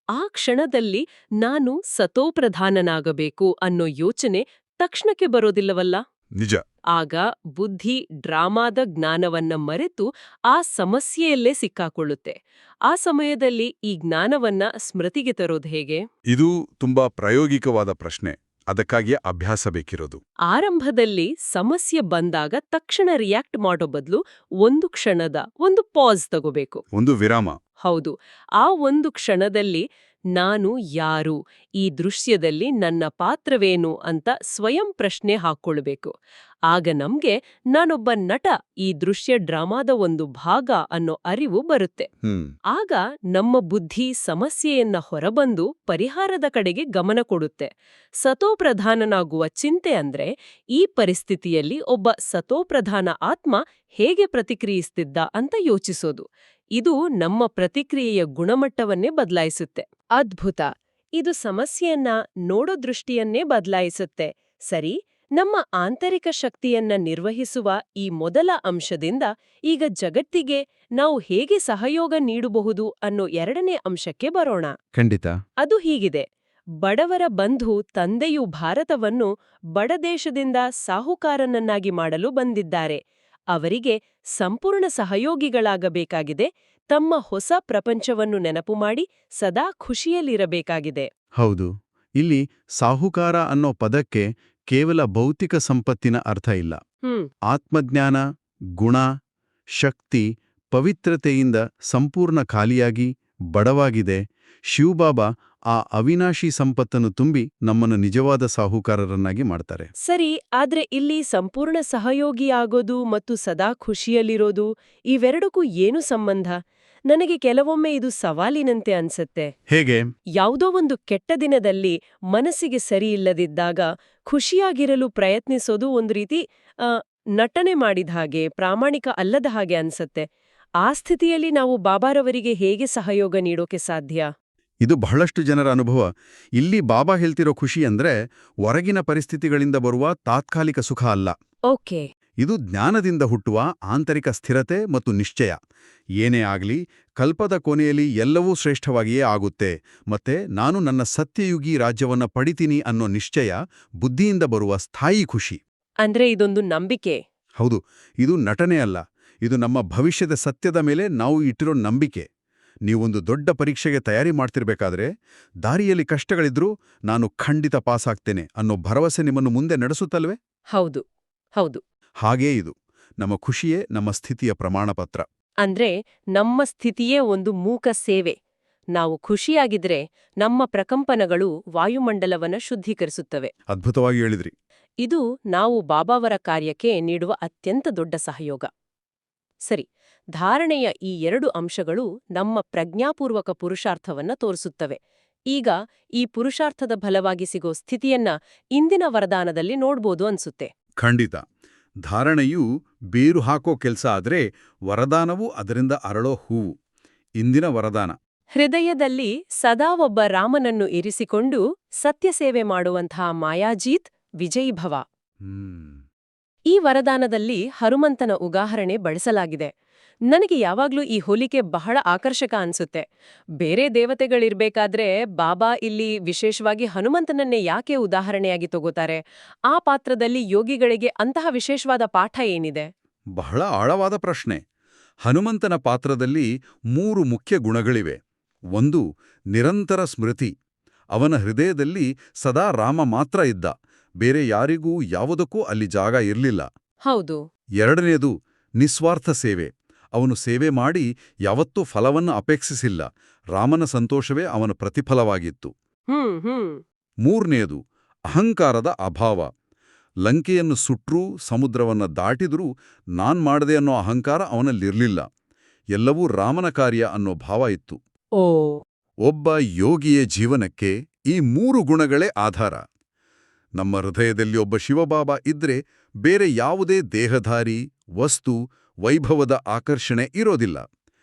ಆ ಕ್ಷಣದಲ್ಲಿ ನಾನು ಸತೋಪ್ರಧಾನನಾಗಬೇಕು ಅನ್ನೋ ಯೋಚನೆ ತಕ್ಷಣಕ್ಕೆ ಬರೋದಿಲ್ಲವಲ್ಲ? ನಿಜ. ಆಗ ಬುದ್ಧಿ ಡ್ರಾಮಾದ ಜ್ಞಾನವನ್ನ ಮರೆತು ಆ ಸಮಸ್ಯೆಯಲ್ಲೇ ಸಿಕ್ಕಾಕೊಳ್ಳುತ್ತೆ. ಆ ಸಮಯದಲ್ಲಿ ಈ ಜ್ಞಾನವನ್ನ ಸ್ಮೃತಿಗೆ ತರೋದು ಹೇಗೆ? ಇದು ತುಂಬಾ ಪ್ರಾಯೋಗಿಕವಾದ ಪ್ರಶ್ನೆ. ಅದಕ್ಕಾಗಿಯೇ ಅಭ್ಯಾಸ ಬೇಕಿರೋದು. ಆರಂಭದಲ್ಲಿ ಸಮಸ್ಯೆ ಬಂದಾಗ ತಕ್ಷಣ ರಿಯಾಕ್ಟ್ ಮಾಡೋ ಬದಲು ಒಂದು ಕ್ಷಣದ ಒಂದು ಪಾಸ್ ತಗೋಬೇಕು. ಒಂದು ವಿರಾಮ. ಹೌದು. ಆ ಒಂದು ಕ್ಷಣದಲ್ಲಿ ನಾನು ಯಾರು, ಈ ದೃಶ್ಯದಲ್ಲಿ ನನ್ನ ಪಾತ್ರವೇನು ಅಂತ ಸ್ವಯಂ ಪ್ರಶ್ನೆ ಹಾಕ್ಕೊಳ್ಬೇಕು. ಆಗ ನಮ್ಗೆ ನಾನೊಬ್ಬ ನಟ, ಈ ದೃಶ್ಯ ಡ್ರಾಮಾದ ಒಂದು ಭಾಗ ಅನ್ನೋ ಅರಿವು ಬರುತ್ತೆ. ಆಗ ನಮ್ಮ ಬುದ್ಧಿ ಸಮಸ್ಯೆಯನ್ನ ಹೊರಬಂದು ಪರಿಹಾರದ ಕಡೆಗೆ ಗಮನ ಕೊಡುತ್ತೆ. ಸತೋಪ್ರಧಾನನಾಗುವ ಚಿಂತೆ ಅಂದ್ರೆ ಈ ಪರಿಸ್ಥಿತಿಯಲ್ಲಿ ಒಬ್ಬ ಸತೋಪ್ರಧಾನ ಆತ್ಮ ಹೇಗೆ ಪ್ರತಿಕ್ರಿಯಿಸ್ತಿದ್ದ ಅಂತ ಯೋಚಿಸೋದು. ಇದು ನಮ್ಮ ಪ್ರತಿಕ್ರಿಯೆಯ ಗುಣಮಟ್ಟವನ್ನೇ ಬದಲಾಯಿಸುತ್ತೆ. ಅದ್ಭುತ! ಇದು ಸಮಸ್ಯೆಯನ್ನ ನೋಡೋ ದೃಷ್ಟಿಯನ್ನೇ ಬದಲಾಯಿಸುತ್ತೆ. ಸರಿ, ನಮ್ಮ ಆಂತರಿಕ ಶಕ್ತಿಯನ್ನ ನಿರ್ವಹಿಸುವ ಈ ಮೊದಲ ಅಂಶದಿಂದ ಈಗ ಜಗತ್ತಿಗೆ ನಾವು ಹೇಗೆ ಸಹಯೋಗ ನೀಡಬಹುದು ಅನ್ನೋ ಎರಡನೇ ಅಂಶಕ್ಕೆ ಬರೋಣ. ಖಂಡಿತ. ಅದು ಹೀಗಿದೆ. ಬಡವರ ಬಂಧು ತಂದೆಯು ಭಾರತವನ್ನು ಬಡದೇಶದಿಂದ ಸಾಹುಕಾರನನ್ನಾಗಿ ಮಾಡಲು ಬಂದಿದ್ದಾರೆ. ಅವರಿಗೆ ಸಂಪೂರ್ಣ ಸಹಯೋಗಿಗಳಾಗಬೇಕಾಗಿದೆ. ತಮ್ಮ ಹೊಸ ಪ್ರಪಂಚವನ್ನು ನೆನಪು ಮಾಡಿ ಸದಾ ಖುಷಿಯಲ್ಲಿರಬೇಕಾಗಿದೆ. ಹೌದು. ಇಲ್ಲಿ ಸಾಹುಕಾರ ಅನ್ನೋ ಪದಕ್ಕೆ ಕೇವಲ ಭೌತಿಕ ಸಂಪತ್ತಿನ ಅರ್ಥ ಇಲ್ಲ. ಆತ್ಮಜ್ಞಾನ, ಗುಣ, ಶಕ್ತಿ, ಪವಿತ್ರತೆಯಿಂದ ಸಂಪೂರ್ಣ ಖಾಲಿಯಾಗಿ ಬಡವಾಗಿದೆ. ಶಿವಬಾಬಾ ಆ ಅವಿನಾಶಿ ಸಂಪತ್ತನ್ನು ತುಂಬಿ ನಮ್ಮನ್ನು ನಿಜವಾದ ಸಾಹುಕಾರರನ್ನಾಗಿ ಮಾಡ್ತಾರೆ. ಸರಿ, ಆದ್ರೆ ಇಲ್ಲಿ ಸಂಪೂರ್ಣ ಸಹಯೋಗಿಯಾಗೋದು ಮತ್ತು ಸದಾ ಖುಷಿಯಲ್ಲಿರೋದು ಇವೆರಡಕ್ಕೂ ಏನು ಸಂಬಂಧ? ನನಗೆ ಕೆಲವೊಮ್ಮೆ ಇದು ಸವಾಲಿನಂತೆ ಅನ್ಸತ್ತೆ. ಹೇಗೆ? ಯಾವುದೋ ಒಂದು ಕೆಟ್ಟ ದಿನದಲ್ಲಿ ಮನಸ್ಸಿಗೆ ಸರಿಯಿಲ್ಲದಿದ್ದಾಗ ಖುಷಿಯಾಗಿರಲು ಪ್ರಯತ್ನಿಸೋದು ಒಂದು ರೀತಿ ನಟನೆ ಮಾಡಿದ ಹಾಗೆ, ಪ್ರಾಮಾಣಿಕ ಅಲ್ಲದ ಹಾಗೆ ಅನ್ಸತ್ತೆ. ಆ ಸ್ಥಿತಿಯಲ್ಲಿ ನಾವು ಬಾಬಾರವರಿಗೆ ಹೇಗೆ ಸಹಯೋಗ ನೀಡೋಕೆ ಸಾಧ್ಯ? ಇದು ಬಹಳಷ್ಟು ಜನರ ಅನುಭವ. ಇಲ್ಲಿ ಬಾಬಾ ಹೇಳ್ತಿರೋ ಖುಷಿ ಅಂದ್ರೆ ಹೊರಗಿನ ಪರಿಸ್ಥಿತಿಗಳಿಂದ ಬರುವ ತಾತ್ಕಾಲಿಕ ಸುಖ ಅಲ್ಲ. ಓಕೆ. ಇದು ಜ್ಞಾನದಿಂದ ಹುಟ್ಟುವ ಆಂತರಿಕ ಸ್ಥಿರತೆ ಮತ್ತು ನಿಶ್ಚಯ. ಏನೇ ಆಗ್ಲಿ, ಕಲ್ಪದ ಕೊನೆಯಲ್ಲಿ ಎಲ್ಲವೂ ಶ್ರೇಷ್ಠವಾಗಿಯೇ ಆಗುತ್ತೆ, ಮತ್ತೆ ನಾನು ನನ್ನ ಸತ್ಯಯುಗಿ ರಾಜ್ಯವನ್ನ ಪಡಿತೀನಿ ಅನ್ನೋ ನಿಶ್ಚಯ, ಬುದ್ಧಿಯಿಂದ ಬರುವ ಸ್ಥಾಯಿ ಖುಷಿ. ಅಂದ್ರೆ ಇದೊಂದು ನಂಬಿಕೆ. ಹೌದು, ಇದು ನಟನೆ ಅಲ್ಲ. ಇದು ನಮ್ಮ ಭವಿಷ್ಯದ ಸತ್ಯದ ಮೇಲೆ ನಾವು ಇಟ್ಟಿರೋ ನಂಬಿಕೆ. ನೀವೊಂದು ದೊಡ್ಡ ಪರೀಕ್ಷೆಗೆ ತಯಾರಿ ಮಾಡ್ತಿರ್ಬೇಕಾದ್ರೆ ದಾರಿಯಲ್ಲಿ ಕಷ್ಟಗಳಿದ್ರೂ ನಾನು ಖಂಡಿತ ಪಾಸಾಗ್ತೇನೆ ಅನ್ನೋ ಭರವಸೆ ನಿಮ್ಮನ್ನು ಮುಂದೆ ನಡೆಸುತ್ತಲ್ವೇ? ಹೌದು, ಹೌದು. ಹಾಗೇ ಇದು. ನಮ್ಮ ಖುಷಿಯೇ ನಮ್ಮ ಸ್ಥಿತಿಯ ಪ್ರಮಾಣಪತ್ರ. ಅಂದ್ರೆ ನಮ್ಮ ಸ್ಥಿತಿಯೇ ಒಂದು ಮೂಕ ಸೇವೆ. ನಾವು ಖುಷಿಯಾಗಿದ್ರೆ ನಮ್ಮ ಪ್ರಕಂಪನಗಳು ವಾಯುಮಂಡಲವನ್ನ ಶುದ್ಧೀಕರಿಸುತ್ತವೆ. ಅದ್ಭುತವಾಗಿ ಹೇಳಿದ್ರಿ. ಇದು ನಾವು ಬಾಬಾವರ ಕಾರ್ಯಕ್ಕೆ ನೀಡುವ ಅತ್ಯಂತ ದೊಡ್ಡ ಸಹಯೋಗ. ಸರಿ, ಧಾರಣೆಯ ಈ ಎರಡು ಅಂಶಗಳು ನಮ್ಮ ಪ್ರಜ್ಞಾಪೂರ್ವಕ ಪುರುಷಾರ್ಥವನ್ನ ತೋರಿಸುತ್ತವೆ. ಈಗ ಈ ಪುರುಷಾರ್ಥದ ಫಲವಾಗಿ ಸಿಗೋ ಸ್ಥಿತಿಯನ್ನ ಇಂದಿನ ವರದಾನದಲ್ಲಿ ನೋಡ್ಬೋದು ಅನ್ಸುತ್ತೆ. ಖಂಡಿತ. ಧಾರಣೆಯು ಬೇರು ಹಾಕೋ ಕೆಲ್ಸ ಆದ್ರೆ ವರದಾನವೂ ಅದರಿಂದ ಅರಳೋ ಹೂವು. ಇಂದಿನ ವರದಾನ: ಹೃದಯದಲ್ಲಿ ಸದಾ ಒಬ್ಬ ರಾಮನನ್ನು ಇರಿಸಿಕೊಂಡು ಸತ್ಯಸೇವೆ ಮಾಡುವಂತಹ ಮಾಯಾಜೀತ್ ವಿಜಯೀಭವ. ಈ ವರದಾನದಲ್ಲಿ ಹನುಮಂತನ ಉದಾಹರಣೆ ಬಳಸಲಾಗಿದೆ. ನನಗೆ ಯಾವಾಗ್ಲೂ ಈ ಹೋಲಿಕೆ ಬಹಳ ಆಕರ್ಷಕ ಅನ್ಸುತ್ತೆ. ಬೇರೆ ದೇವತೆಗಳಿರ್ಬೇಕಾದ್ರೆ ಬಾಬಾ ಇಲ್ಲಿ ವಿಶೇಷವಾಗಿ ಹನುಮಂತನನ್ನೇ ಯಾಕೆ ಉದಾಹರಣೆಯಾಗಿ ತಗೋತಾರೆ? ಆ ಪಾತ್ರದಲ್ಲಿ ಯೋಗಿಗಳಿಗೆ ಅಂತಹ ವಿಶೇಷವಾದ ಪಾಠ ಏನಿದೆ? ಬಹಳ ಆಳವಾದ ಪ್ರಶ್ನೆ. ಹನುಮಂತನ ಪಾತ್ರದಲ್ಲಿ 3 ಮುಖ್ಯ ಗುಣಗಳಿವೆ. ಒಂದು, ನಿರಂತರ ಸ್ಮೃತಿ. ಅವನ ಹೃದಯದಲ್ಲಿ ಸದಾ ರಾಮ ಮಾತ್ರ ಇದ್ದ, ಬೇರೆ ಯಾರಿಗೂ ಯಾವುದಕ್ಕೂ ಅಲ್ಲಿ ಜಾಗ ಇರಲಿಲ್ಲ. ಹೌದು. ಎರಡನೇದು, ನಿಸ್ವಾರ್ಥ ಸೇವೆ. ಅವನು ಸೇವೆ ಮಾಡಿ ಯಾವತ್ತೂ ಫಲವನ್ನು ಅಪೇಕ್ಷಿಸಿಲ್ಲ. ರಾಮನ ಸಂತೋಷವೇ ಅವನ ಪ್ರತಿಫಲವಾಗಿತ್ತು. ಮೂರನೆಯದು, ಅಹಂಕಾರದ ಅಭಾವ. ಲಂಕೆಯನ್ನು ಸುಟ್ರೂ ಸಮುದ್ರವನ್ನ ದಾಟಿದ್ರೂ ನಾನ್ ಮಾಡದೆ ಅನ್ನೋ ಅಹಂಕಾರ ಅವನಲ್ಲಿರ್ಲಿಲ್ಲ. ಎಲ್ಲವೂ ರಾಮನ ಕಾರ್ಯ ಅನ್ನೋ ಭಾವ ಇತ್ತು. ಓ ಒಬ್ಬ ಯೋಗಿಯ ಜೀವನಕ್ಕೆ ಈ 3 ಗುಣಗಳೇ ಆಧಾರ. ನಮ್ಮ ಹೃದಯದಲ್ಲಿ ಒಬ್ಬ ಶಿವಬಾಬಾ ಇದ್ರೆ ಬೇರೆ ಯಾವುದೇ ದೇಹಧಾರಿ, ವಸ್ತು, ವೈಭವದ ಆಕರ್ಷಣೆ ಇರೋದಿಲ್ಲ.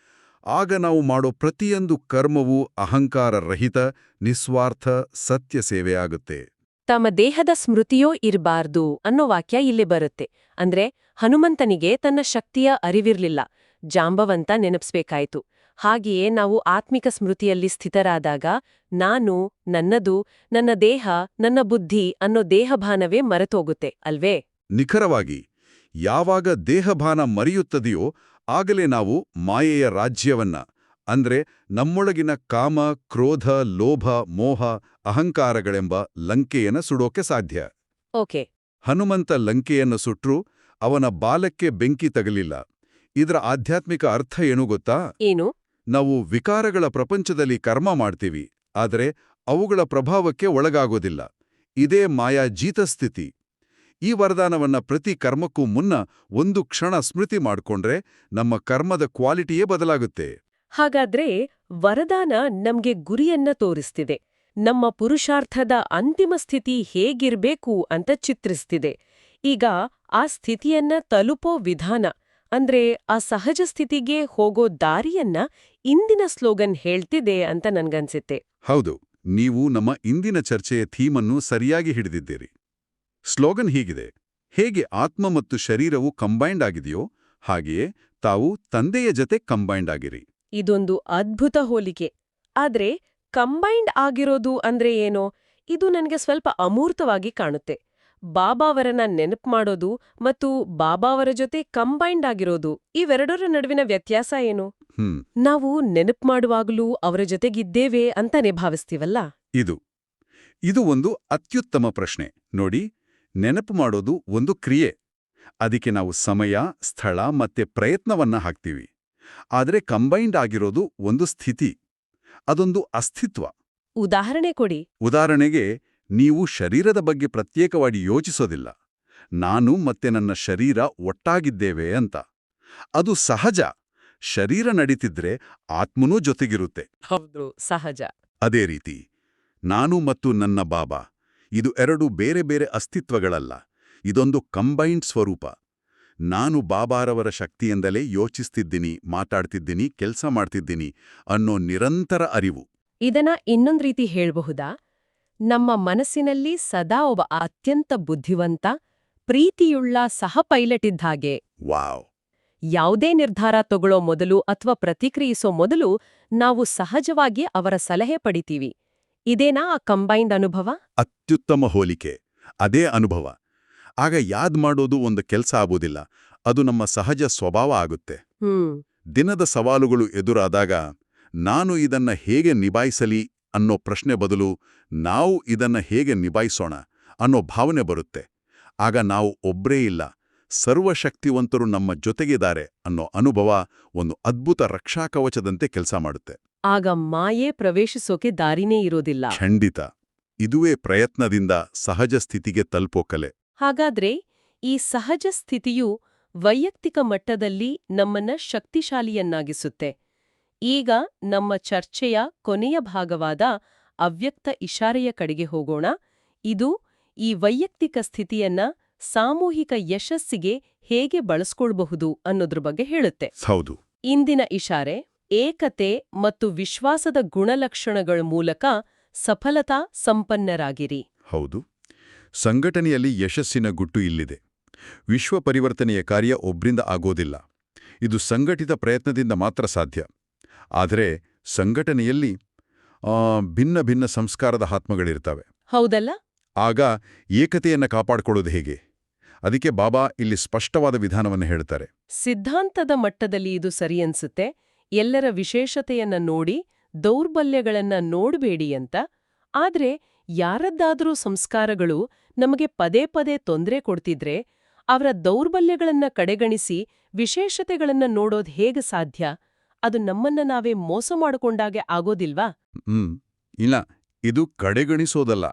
ಆಗ ನಾವು ಮಾಡೋ ಪ್ರತಿಯೊಂದು ಕರ್ಮವೂ ಅಹಂಕಾರರಹಿತ, ನಿಸ್ವಾರ್ಥ, ಸತ್ಯ ಸೇವೆಯಾಗುತ್ತೆ. ತಮ್ಮ ದೇಹದ ಸ್ಮೃತಿಯೋ ಇರಬಾರ್ದು ಅನ್ನೋ ವಾಕ್ಯ ಇಲ್ಲಿ ಬರುತ್ತೆ. ಅಂದ್ರೆ ಹನುಮಂತನಿಗೆ ತನ್ನ ಶಕ್ತಿಯ ಅರಿವಿರ್ಲಿಲ್ಲ, ಜಾಂಬವಂತ ನೆನಪಿಸ್ಬೇಕಾಯ್ತು. ಹಾಗೆಯೇ ನಾವು ಆತ್ಮಿಕ ಸ್ಮೃತಿಯಲ್ಲಿ ಸ್ಥಿತರಾದಾಗ ನಾನು, ನನ್ನದು, ನನ್ನ ದೇಹ, ನನ್ನ ಬುದ್ಧಿ ಅನ್ನೋ ದೇಹಭಾನವೇ ಮರೆತೋಗುತ್ತೆ ಅಲ್ವೇ? ನಿಖರವಾಗಿ, ಯಾವಾಗ ದೇಹಭಾನ ಮರೆಯುತ್ತದೆಯೋ ಆಗಲೇ ನಾವು ಮಾಯೆಯ ರಾಜ್ಯವನ್ನ, ಅಂದ್ರೆ ನಮ್ಮೊಳಗಿನ ಕಾಮ, ಕ್ರೋಧ, ಲೋಭ, ಮೋಹ, ಅಹಂಕಾರಗಳೆಂಬ ಲಂಕೆಯನ್ನು ಸುಡೋಕೆ ಸಾಧ್ಯ. ಓಕೆ. ಹನುಮಂತ ಲಂಕೆಯನ್ನು ಸುಟ್ರೂ ಅವನ ಬಾಲಕ್ಕೆ ಬೆಂಕಿ ತಗಲಿಲ್ಲ. ಇದರ ಆಧ್ಯಾತ್ಮಿಕ ಅರ್ಥ ಏನು ಗೊತ್ತಾ? ಏನು? ನಾವು ವಿಕಾರಗಳ ಪ್ರಪಂಚದಲ್ಲಿ ಕರ್ಮ ಮಾಡ್ತೀವಿ, ಆದರೆ ಅವುಗಳ ಪ್ರಭಾವಕ್ಕೆ ಒಳಗಾಗೋದಿಲ್ಲ. ಇದೇ ಮಾಯಾ ಜೀತಸ್ಥಿತಿ. ಈ ವರದಾನವನ್ನ ಪ್ರತಿ ಕರ್ಮಕ್ಕೂ ಮುನ್ನ ಒಂದು ಕ್ಷಣ ಸ್ಮೃತಿ ಮಾಡ್ಕೊಂಡ್ರೆ ನಮ್ಮ ಕರ್ಮದ ಕ್ವಾಲಿಟಿಯೇ ಬದಲಾಗುತ್ತೆ. ಹಾಗಾದ್ರೆ ವರದಾನ ನಮ್ಗೆ ಗುರಿಯನ್ನ ತೋರಿಸ್ತಿದೆ, ನಮ್ಮ ಪುರುಷಾರ್ಥದ ಅಂತಿಮ ಸ್ಥಿತಿ ಹೇಗಿರ್ಬೇಕು ಅಂತ ಚಿತ್ರಿಸ್ತಿದೆ. ಈಗ ಆ ಸ್ಥಿತಿಯನ್ನ ತಲುಪೋ ವಿಧಾನ, ಅಂದ್ರೆ ಆ ಸಹಜ ಸ್ಥಿತಿಗೆ ಹೋಗೋ ದಾರಿಯನ್ನ ಇಂದಿನ ಸ್ಲೋಗನ್ ಹೇಳ್ತಿದೆ ಅಂತ ನನ್ಗನ್ಸಿತ್ತೆ. ಹೌದು, ನೀವು ನಮ್ಮ ಇಂದಿನ ಚರ್ಚೆಯ ಥೀಮನ್ನು ಸರಿಯಾಗಿ ಹಿಡಿದಿದ್ದೀರಿ. ಸ್ಲೋಗನ್ ಹೀಗಿದೆ: ಹೇಗೆ ಆತ್ಮ ಮತ್ತು ಶರೀರವು ಕಂಬೈಂಡ್ ಆಗಿದೆಯೋ ಹಾಗೆಯೇ ತಾವು ತಂದೆಯ ಜತೆ ಕಂಬೈಂಡ್ ಆಗಿರಿ. ಇದೊಂದು ಅದ್ಭುತ ಹೋಲಿಕೆ. ಆದ್ರೆ ಕಂಬೈಂಡ್ ಆಗಿರೋದು ಅಂದ್ರೆ ಏನೋ, ಇದು ನನಗೆ ಸ್ವಲ್ಪ ಅಮೂರ್ತವಾಗಿ ಕಾಣುತ್ತೆ. ಬಾಬಾವರನ್ನ ನೆನಪು ಮಾಡೋದು ಮತ್ತು ಬಾಬಾವರ ಜೊತೆ ಕಂಬೈಂಡ್ ಆಗಿರೋದು, ಇವೆರಡರ ನಡುವಿನ ವ್ಯತ್ಯಾಸ ಏನು? ನಾವು ನೆನಪು ಮಾಡುವಾಗಲೂ ಅವರ ಜೊತೆಗಿದ್ದೇವೆ ಅಂತಾನೆ ಭಾವಿಸ್ತೀವಲ್ಲ? ಇದು ಒಂದು ಅತ್ಯುತ್ತಮ ಪ್ರಶ್ನೆ. ನೋಡಿ, ನೆನಪು ಮಾಡೋದು ಒಂದು ಕ್ರಿಯೆ. ಅದಕ್ಕೆ ನಾವು ಸಮಯ, ಸ್ಥಳ ಮತ್ತೆ ಪ್ರಯತ್ನವನ್ನ ಹಾಕ್ತೀವಿ. ಆದರೆ ಕಂಬೈಂಡ್ ಆಗಿರೋದು ಒಂದು ಸ್ಥಿತಿ, ಅದೊಂದು ಅಸ್ತಿತ್ವ. ಉದಾಹರಣೆ ಕೊಡಿ. ಉದಾಹರಣೆಗೆ, ನೀವು ಶರೀರದ ಬಗ್ಗೆ ಪ್ರತ್ಯೇಕವಾಗಿ ಯೋಚಿಸೋದಿಲ್ಲ. ನಾನು ಮತ್ತೆ ನನ್ನ ಶರೀರ ಒಟ್ಟಾಗಿದ್ದೇವೆ ಅಂತ. ಅದು ಸಹಜ. ಶರೀರ ನಡೀತಿದ್ರೆ ಆತ್ಮನೂ ಜೊತೆಗಿರುತ್ತೆ. ಹೌದು, ಸಹಜ. ಅದೇ ರೀತಿ ನಾನು ಮತ್ತು ನನ್ನ ಬಾಬಾ, ಇದು 2 ಬೇರೆ ಬೇರೆ ಅಸ್ತಿತ್ವಗಳಲ್ಲ. ಇದೊಂದು ಕಂಬೈನ್ಡ್ ಸ್ವರೂಪ. ನಾನು ಬಾಬಾರವರ ಶಕ್ತಿಯಿಂದಲೇ ಯೋಚಿಸ್ತಿದ್ದೀನಿ, ಮಾತಾಡ್ತಿದ್ದೀನಿ, ಕೆಲಸ ಮಾಡ್ತಿದ್ದೀನಿ ಅನ್ನೋ ನಿರಂತರ ಅರಿವು. ಇದನ್ನ ಇನ್ನೊಂದ್ ರೀತಿ ಹೇಳ್ಬಹುದಾ? ನಮ್ಮ ಮನಸ್ಸಿನಲ್ಲಿ ಸದಾ ಒಬ್ಬ ಅತ್ಯಂತ ಬುದ್ಧಿವಂತ, ಪ್ರೀತಿಯುಳ್ಳ ಸಹ ಪೈಲಟ್ ಇದ್ದಾಗೆ. ವಾವ್! ಯಾವುದೇ ನಿರ್ಧಾರ ತಗೊಳ್ಳೋ ಮೊದಲು ಅಥವಾ ಪ್ರತಿಕ್ರಿಯಿಸೋ ಮೊದಲು ನಾವು ಸಹಜವಾಗಿ ಅವರ ಸಲಹೆ ಪಡಿತೀವಿ. ಇದೇನಾ ಆ ಕಂಬೈನ್ಡ್ ಅನುಭವ? ಅತ್ಯುತ್ತಮ ಹೋಲಿಕೆ. ಅದೇ ಅನುಭವ. ಆಗ ಯಾದ್ ಮಾಡೋದು ಒಂದು ಕೆಲಸ ಆಗೋದಿಲ್ಲ, ಅದು ನಮ್ಮ ಸಹಜ ಸ್ವಭಾವ ಆಗುತ್ತೆ. ದಿನದ ಸವಾಲುಗಳು ಎದುರಾದಾಗ ನಾನು ಇದನ್ನ ಹೇಗೆ ನಿಭಾಯಿಸಲಿ ಅನ್ನೋ ಪ್ರಶ್ನೆ ಬದಲು ನಾವು ಇದನ್ನ ಹೇಗೆ ನಿಭಾಯಿಸೋಣ ಅನ್ನೋ ಭಾವನೆ ಬರುತ್ತೆ. ಆಗ ನಾವು ಒಬ್ರೇ ಇಲ್ಲ, ಸರ್ವಶಕ್ತಿವಂತರು ನಮ್ಮ ಜೊತೆಗಿದ್ದಾರೆ ಅನ್ನೋ ಅನುಭವ ಒಂದು ಅದ್ಭುತ ರಕ್ಷಾಕವಚದಂತೆ ಕೆಲಸ ಮಾಡುತ್ತೆ. ಆಗ ಮಾಯೆ ಪ್ರವೇಶಿಸೋಕೆ ದಾರಿನೇ ಇರೋದಿಲ್ಲ. ಖಂಡಿತ. ಇದುವೇ ಪ್ರಯತ್ನದಿಂದ ಸಹಜ ಸ್ಥಿತಿಗೆ ತಲುಪೋ ಕಲೆ. ಹಾಗಾದ್ರೆ ಈ ಸಹಜ ಸ್ಥಿತಿಯು ವೈಯಕ್ತಿಕ ಮಟ್ಟದಲ್ಲಿ ನಮ್ಮನ್ನ ಶಕ್ತಿಶಾಲಿಯನ್ನಾಗಿಸುತ್ತೆ. ಈಗ ನಮ್ಮ ಚರ್ಚೆಯ ಕೊನೆಯ ಭಾಗವಾದ ಅವ್ಯಕ್ತ ಇಶಾರೆಯ ಕಡೆಗೆ ಹೋಗೋಣ. ಇದು ಈ ವೈಯಕ್ತಿಕ ಸ್ಥಿತಿಯನ್ನ ಸಾಮೂಹಿಕ ಯಶಸ್ಸಿಗೆ ಹೇಗೆ ಬಳಸ್ಕೊಳ್ಬಹುದು ಅನ್ನೋದ್ರ ಬಗ್ಗೆ ಹೇಳುತ್ತೆ. ಹೌದು. ಇಂದಿನ ಇಶಾರೆ ಏಕತೆ ಮತ್ತು ವಿಶ್ವಾಸದ ಗುಣಲಕ್ಷಣಗಳ ಮೂಲಕ ಸಫಲತಾ ಸಂಪನ್ನರಾಗಿರಿ. ಹೌದು. ಸಂಘಟನೆಯಲ್ಲಿ ಯಶಸ್ಸಿನ ಗುಟ್ಟು ಇಲ್ಲಿದೆ. ವಿಶ್ವ ಪರಿವರ್ತನೆಯ ಕಾರ್ಯ ಒಬ್ರಿಂದ ಆಗೋದಿಲ್ಲ. ಇದು ಸಂಘಟಿತ ಪ್ರಯತ್ನದಿಂದ ಮಾತ್ರ ಸಾಧ್ಯ. ಆದರೆ ಸಂಘಟನೆಯಲ್ಲಿ ಭಿನ್ನ ಭಿನ್ನ ಸಂಸ್ಕಾರದ ಆತ್ಮಗಳಿರ್ತವೆ. ಹೌದಲ್ಲ? ಆಗ ಏಕತೆಯನ್ನು ಕಾಪಾಡಿಕೊಳ್ಳೋದು ಹೇಗೆ? ಅದಕ್ಕೆ ಬಾಬಾ ಇಲ್ಲಿ ಸ್ಪಷ್ಟವಾದ ವಿಧಾನವನ್ನು ಹೇಳ್ತಾರೆ. ಸಿದ್ಧಾಂತದ ಮಟ್ಟದಲ್ಲಿ ಇದು ಸರಿಯನ್ಸುತ್ತೆ. ಎಲ್ಲರ ವಿಶೇಷತೆಯನ್ನ ನೋಡಿ, ದೌರ್ಬಲ್ಯಗಳನ್ನ ನೋಡಬೇಡಿ ಅಂತ. ಆದ್ರೆ ಯಾರದ್ದಾದ್ರೂ ಸಂಸ್ಕಾರಗಳು ನಮಗೆ ಪದೇ ಪದೇ ತೊಂದರೆ ಕೊಡ್ತಿದ್ರೆ ಅವರ ದೌರ್ಬಲ್ಯಗಳನ್ನ ಕಡೆಗಣಿಸಿ ವಿಶೇಷತೆಗಳನ್ನ ನೋಡೋದು ಹೇಗೆ ಸಾಧ್ಯ? ಅದು ನಮ್ಮನ್ನ ನಾವೇ ಮೋಸ ಮಾಡಿಕೊಂಡಾಗೆ ಆಗೋದಿಲ್ವಾ? ಇಲ್ಲ, ಇದು ಕಡೆಗಣಿಸೋದಲ್ಲ,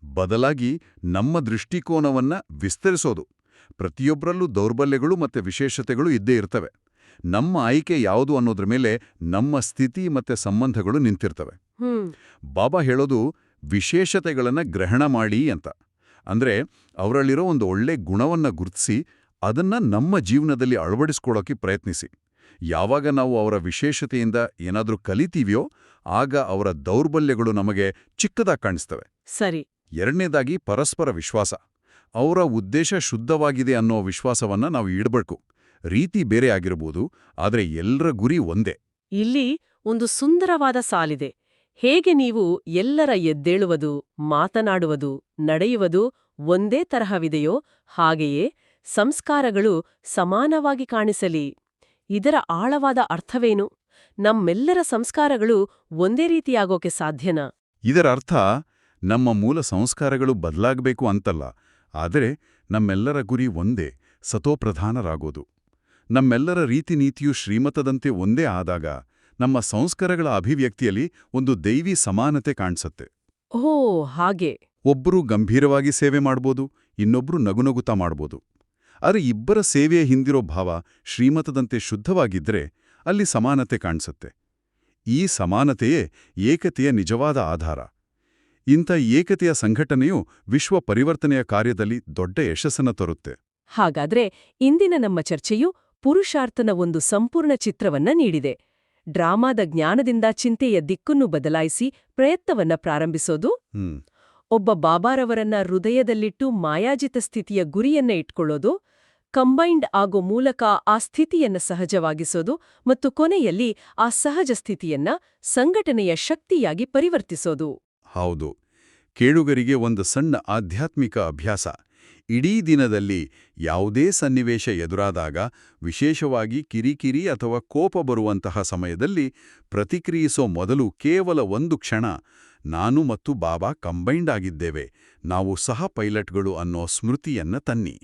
ಬದಲಾಗಿ ನಮ್ಮ ದೃಷ್ಟಿಕೋನವನ್ನ ವಿಸ್ತರಿಸೋದು. ಪ್ರತಿಯೊಬ್ಬರಲ್ಲೂ ದೌರ್ಬಲ್ಯಗಳು ಮತ್ತೆ ವಿಶೇಷತೆಗಳು ಇದ್ದೇ ಇರ್ತವೆ. ನಮ್ಮ ಆಯ್ಕೆ ಯಾವುದು ಅನ್ನೋದ್ರ ಮೇಲೆ ನಮ್ಮ ಸ್ಥಿತಿ ಮತ್ತೆ ಸಂಬಂಧಗಳು ನಿಂತಿರ್ತವೆ. ಬಾಬಾ ಹೇಳೋದು ವಿಶೇಷತೆಗಳನ್ನ ಗ್ರಹಣ ಮಾಡಿ ಅಂತ. ಅಂದ್ರೆ ಅವರಲ್ಲಿರೋ ಒಂದು ಒಳ್ಳೆ ಗುಣವನ್ನ ಗುರುತಿಸಿ ಅದನ್ನ ನಮ್ಮ ಜೀವನದಲ್ಲಿ ಅಳವಡಿಸ್ಕೊಳ್ಳೋಕೆ ಪ್ರಯತ್ನಿಸಿ. ಯಾವಾಗ ನಾವು ಅವರ ವಿಶೇಷತೆಯಿಂದ ಏನಾದ್ರೂ ಕಲಿತೀವ್ಯೋ ಆಗ ಅವರ ದೌರ್ಬಲ್ಯಗಳು ನಮಗೆ ಚಿಕ್ಕದಾಗಿ ಕಾಣಿಸ್ತವೆ. ಸರಿ. ಎರಡನೇದಾಗಿ ಪರಸ್ಪರ ವಿಶ್ವಾಸ. ಅವರ ಉದ್ದೇಶ ಶುದ್ಧವಾಗಿದೆ ಅನ್ನೋ ವಿಶ್ವಾಸವನ್ನ ನಾವು ಇಡಬೇಕು. ರೀತಿ ಬೇರೆ ಆಗಿರಬಹುದು, ಆದರೆ ಎಲ್ಲರ ಗುರಿ ಒಂದೇ. ಇಲ್ಲಿ ಒಂದು ಸುಂದರವಾದ ಸಾಲಿದೆ. ಹೇಗೆ ನೀವು ಎಲ್ಲರ ಎದ್ದೇಳುವುದು, ಮಾತನಾಡುವುದು, ನಡೆಯುವುದು ಒಂದೇ ತರಹವಿದೆಯೋ ಹಾಗೆಯೇ ಸಂಸ್ಕಾರಗಳು ಸಮಾನವಾಗಿ ಕಾಣಿಸಲಿ. ಇದರ ಆಳವಾದ ಅರ್ಥವೇನು? ನಮ್ಮೆಲ್ಲರ ಸಂಸ್ಕಾರಗಳು ಒಂದೇ ರೀತಿಯಾಗೋಕೆ ಸಾಧ್ಯನಾ? ಇದರ ಅರ್ಥ ನಮ್ಮ ಮೂಲ ಸಂಸ್ಕಾರಗಳು ಬದಲಾಗಬೇಕು ಅಂತಲ್ಲ, ಆದರೆ ನಮ್ಮೆಲ್ಲರ ಗುರಿ ಒಂದೇ, ಸತೋಪ್ರಧಾನರಾಗೋದು. ನಮ್ಮೆಲ್ಲರ ರೀತಿನೀತಿಯು ಶ್ರೀಮತದಂತೆ ಒಂದೇ ಆದಾಗ ನಮ್ಮ ಸಂಸ್ಕಾರಗಳ ಅಭಿವ್ಯಕ್ತಿಯಲ್ಲಿ ಒಂದು ದೈವಿ ಸಮಾನತೆ ಕಾಣಿಸುತ್ತೆ. ಓ ಹಾಗೆ. ಒಬ್ಬರು ಗಂಭೀರವಾಗಿ ಸೇವೆ ಮಾಡ್ಬೋದು, ಇನ್ನೊಬ್ರು ನಗುನಗುತ್ತಾ ಮಾಡ್ಬೋದು. ಆದರೆ ಇಬ್ಬರ ಸೇವೆಯ ಹಿಂದಿರೋ ಭಾವ ಶ್ರೀಮತದಂತೆ ಶುದ್ಧವಾಗಿದ್ರೆ ಅಲ್ಲಿ ಸಮಾನತೆ ಕಾಣಿಸುತ್ತೆ. ಈ ಸಮಾನತೆಯೇ ಏಕತೆಯ ನಿಜವಾದ ಆಧಾರ. ಇಂಥ ಏಕತೆಯ ಸಂಘಟನೆಯು ವಿಶ್ವ ಪರಿವರ್ತನೆಯ ಕಾರ್ಯದಲ್ಲಿ ದೊಡ್ಡ ಯಶಸ್ಸನ್ನು ತರುತ್ತೆ. ಹಾಗಾದ್ರೆ ಇಂದಿನ ನಮ್ಮ ಚರ್ಚೆಯು ಪುರುಷಾರ್ಥನ ಒಂದು ಸಂಪೂರ್ಣ ಚಿತ್ರವನ್ನ ನೀಡಿದೆ. ಡ್ರಾಮಾದ ಜ್ಞಾನದಿಂದ ಚಿಂತೆಯ ದಿಕ್ಕನ್ನು ಬದಲಾಯಿಸಿ ಪ್ರಯತ್ನವನ್ನ ಪ್ರಾರಂಭಿಸೋದು, ಒಬ್ಬ ಬಾಬಾರವರನ್ನ ಹೃದಯದಲ್ಲಿಟ್ಟು ಮಾಯಾಜಿತ ಸ್ಥಿತಿಯ ಗುರಿಯನ್ನ ಇಟ್ಕೊಳ್ಳೋದು, ಕಂಬೈಂಡ್ ಆಗೋ ಮೂಲಕ ಆ ಸ್ಥಿತಿಯನ್ನ ಸಹಜವಾಗಿಸೋದು ಮತ್ತು ಕೊನೆಯಲ್ಲಿ ಆ ಸಹಜ ಸ್ಥಿತಿಯನ್ನ ಸಂಘಟನೆಯ ಶಕ್ತಿಯಾಗಿ ಪರಿವರ್ತಿಸೋದು. ಹೌದು. ಕೇಳುಗರಿಗೆ ಒಂದು ಸಣ್ಣ ಆಧ್ಯಾತ್ಮಿಕ ಅಭ್ಯಾಸ. ಇಡೀ ದಿನದಲ್ಲಿ ಯಾವುದೇ ಸನ್ನಿವೇಶ ಎದುರಾದಾಗ, ವಿಶೇಷವಾಗಿ ಕಿರಿಕಿರಿ ಅಥವಾ ಕೋಪ ಬರುವಂತಹ ಸಮಯದಲ್ಲಿ ಪ್ರತಿಕ್ರಿಯಿಸೋ ಮೊದಲು ಕೇವಲ ಒಂದು ಕ್ಷಣ ನಾನು ಮತ್ತು ಬಾಬಾ ಕಂಬೈಂಡ್ ಆಗಿದ್ದೇವೆ, ನಾವು ಸಹ ಪೈಲಟ್ಗಳು ಅನ್ನೋ ಸ್ಮೃತಿಯನ್ನ ತನ್ನಿ.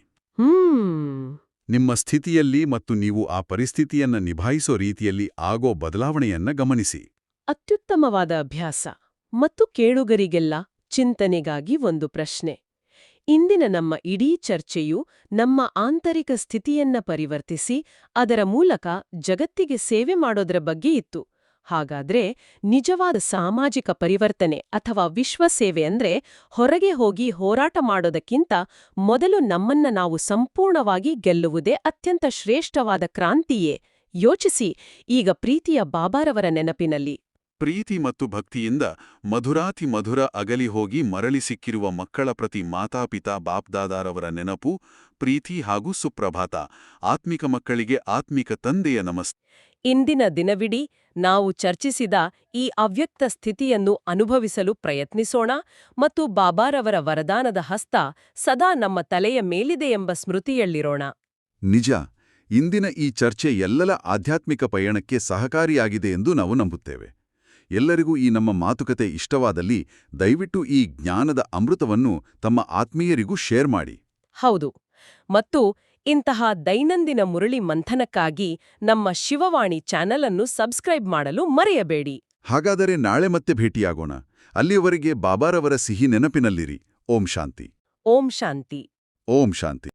ನಿಮ್ಮ ಸ್ಥಿತಿಯಲ್ಲಿ ಮತ್ತು ನೀವು ಆ ಪರಿಸ್ಥಿತಿಯನ್ನ ನಿಭಾಯಿಸೋ ರೀತಿಯಲ್ಲಿ ಆಗೋ ಬದಲಾವಣೆಯನ್ನ ಗಮನಿಸಿ. ಅತ್ಯುತ್ತಮವಾದ ಅಭ್ಯಾಸ. ಮತ್ತು ಕೇಳುಗರಿಗೆಲ್ಲ ಚಿಂತನೆಗಾಗಿ ಒಂದು ಪ್ರಶ್ನೆ. ಇಂದಿನ ನಮ್ಮ ಇಡೀ ಚರ್ಚೆಯು ನಮ್ಮ ಆಂತರಿಕ ಸ್ಥಿತಿಯನ್ನ ಪರಿವರ್ತಿಸಿ ಅದರ ಮೂಲಕ ಜಗತ್ತಿಗೆ ಸೇವೆ ಮಾಡೋದ್ರ ಬಗ್ಗೆ ಇತ್ತು. ಹಾಗಾದ್ರೆ ನಿಜವಾದ ಸಾಮಾಜಿಕ ಪರಿವರ್ತನೆ ಅಥವಾ ವಿಶ್ವಸೇವೆ ಅಂದ್ರೆ ಹೊರಗೆ ಹೋಗಿ ಹೋರಾಟ ಮಾಡೋದಕ್ಕಿಂತ ಮೊದಲು ನಮ್ಮನ್ನ ನಾವು ಸಂಪೂರ್ಣವಾಗಿ ಗೆಲ್ಲುವುದೇ ಅತ್ಯಂತ ಶ್ರೇಷ್ಠವಾದ ಕ್ರಾಂತಿಯೇ? ಯೋಚಿಸಿ. ಈಗ ಪ್ರೀತಿಯ ಬಾಬಾರವರ ನೆನಪಿನಲ್ಲಿ ಪ್ರೀತಿ ಮತ್ತು ಭಕ್ತಿಯಿಂದ ಮಧುರಾತಿ ಮಧುರ ಅಗಲಿ ಹೋಗಿ ಮರಳಿ ಸಿಕ್ಕಿರುವ ಮಕ್ಕಳ ಪ್ರತಿ ಮಾತಾಪಿತಾ ಬಾಪ್ದಾದಾರವರ ನೆನಪು, ಪ್ರೀತಿ ಹಾಗೂ ಸುಪ್ರಭಾತ. ಆತ್ಮಿಕ ಮಕ್ಕಳಿಗೆ ಆತ್ಮಿಕ ತಂದೆಯ ನಮಸ್ತೆ. ಇಂದಿನ ದಿನವಿಡೀ ನಾವು ಚರ್ಚಿಸಿದ ಈ ಅವ್ಯಕ್ತ ಸ್ಥಿತಿಯನ್ನು ಅನುಭವಿಸಲು ಪ್ರಯತ್ನಿಸೋಣ ಮತ್ತು ಬಾಬಾರವರ ವರದಾನದ ಹಸ್ತ ಸದಾ ನಮ್ಮ ತಲೆಯ ಮೇಲಿದೆಯೆಂಬ ಸ್ಮೃತಿಯಲ್ಲಿರೋಣ. ನಿಜ. ಇಂದಿನ ಈ ಚರ್ಚೆ ಎಲ್ಲರ ಆಧ್ಯಾತ್ಮಿಕ ಪಯಣಕ್ಕೆ ಸಹಕಾರಿಯಾಗಿದೆ ಎಂದು ನಾವು ನಂಬುತ್ತೇವೆ. ಎಲ್ಲರಿಗೂ ಈ ನಮ್ಮ ಮಾತುಕತೆ ಇಷ್ಟವಾದಲ್ಲಿ ದಯವಿಟ್ಟು ಈ ಜ್ಞಾನದ ಅಮೃತವನ್ನು ತಮ್ಮ ಆತ್ಮೀಯರಿಗೂ ಶೇರ್ ಮಾಡಿ. ಹೌದು. ಮತ್ತು ಇಂತಹ ದೈನಂದಿನ ಮುರಳಿ ಮಂಥನಕ್ಕಾಗಿ ನಮ್ಮ ಶಿವವಾಣಿ ಚಾನೆಲ್ ಅನ್ನು ಸಬ್ಸ್ಕ್ರೈಬ್ ಮಾಡಲು ಮರೆಯಬೇಡಿ. ಹಾಗಾದರೆ ನಾಳೆ ಮತ್ತೆ ಭೇಟಿಯಾಗೋಣ. ಅಲ್ಲಿಯವರೆಗೆ ಬಾಬಾರವರ ಸಿಹಿ ನೆನಪಿನಲ್ಲಿರಿ. ಓಂ ಶಾಂತಿ. ಓಂ ಶಾಂತಿ. ಓಂ ಶಾಂತಿ.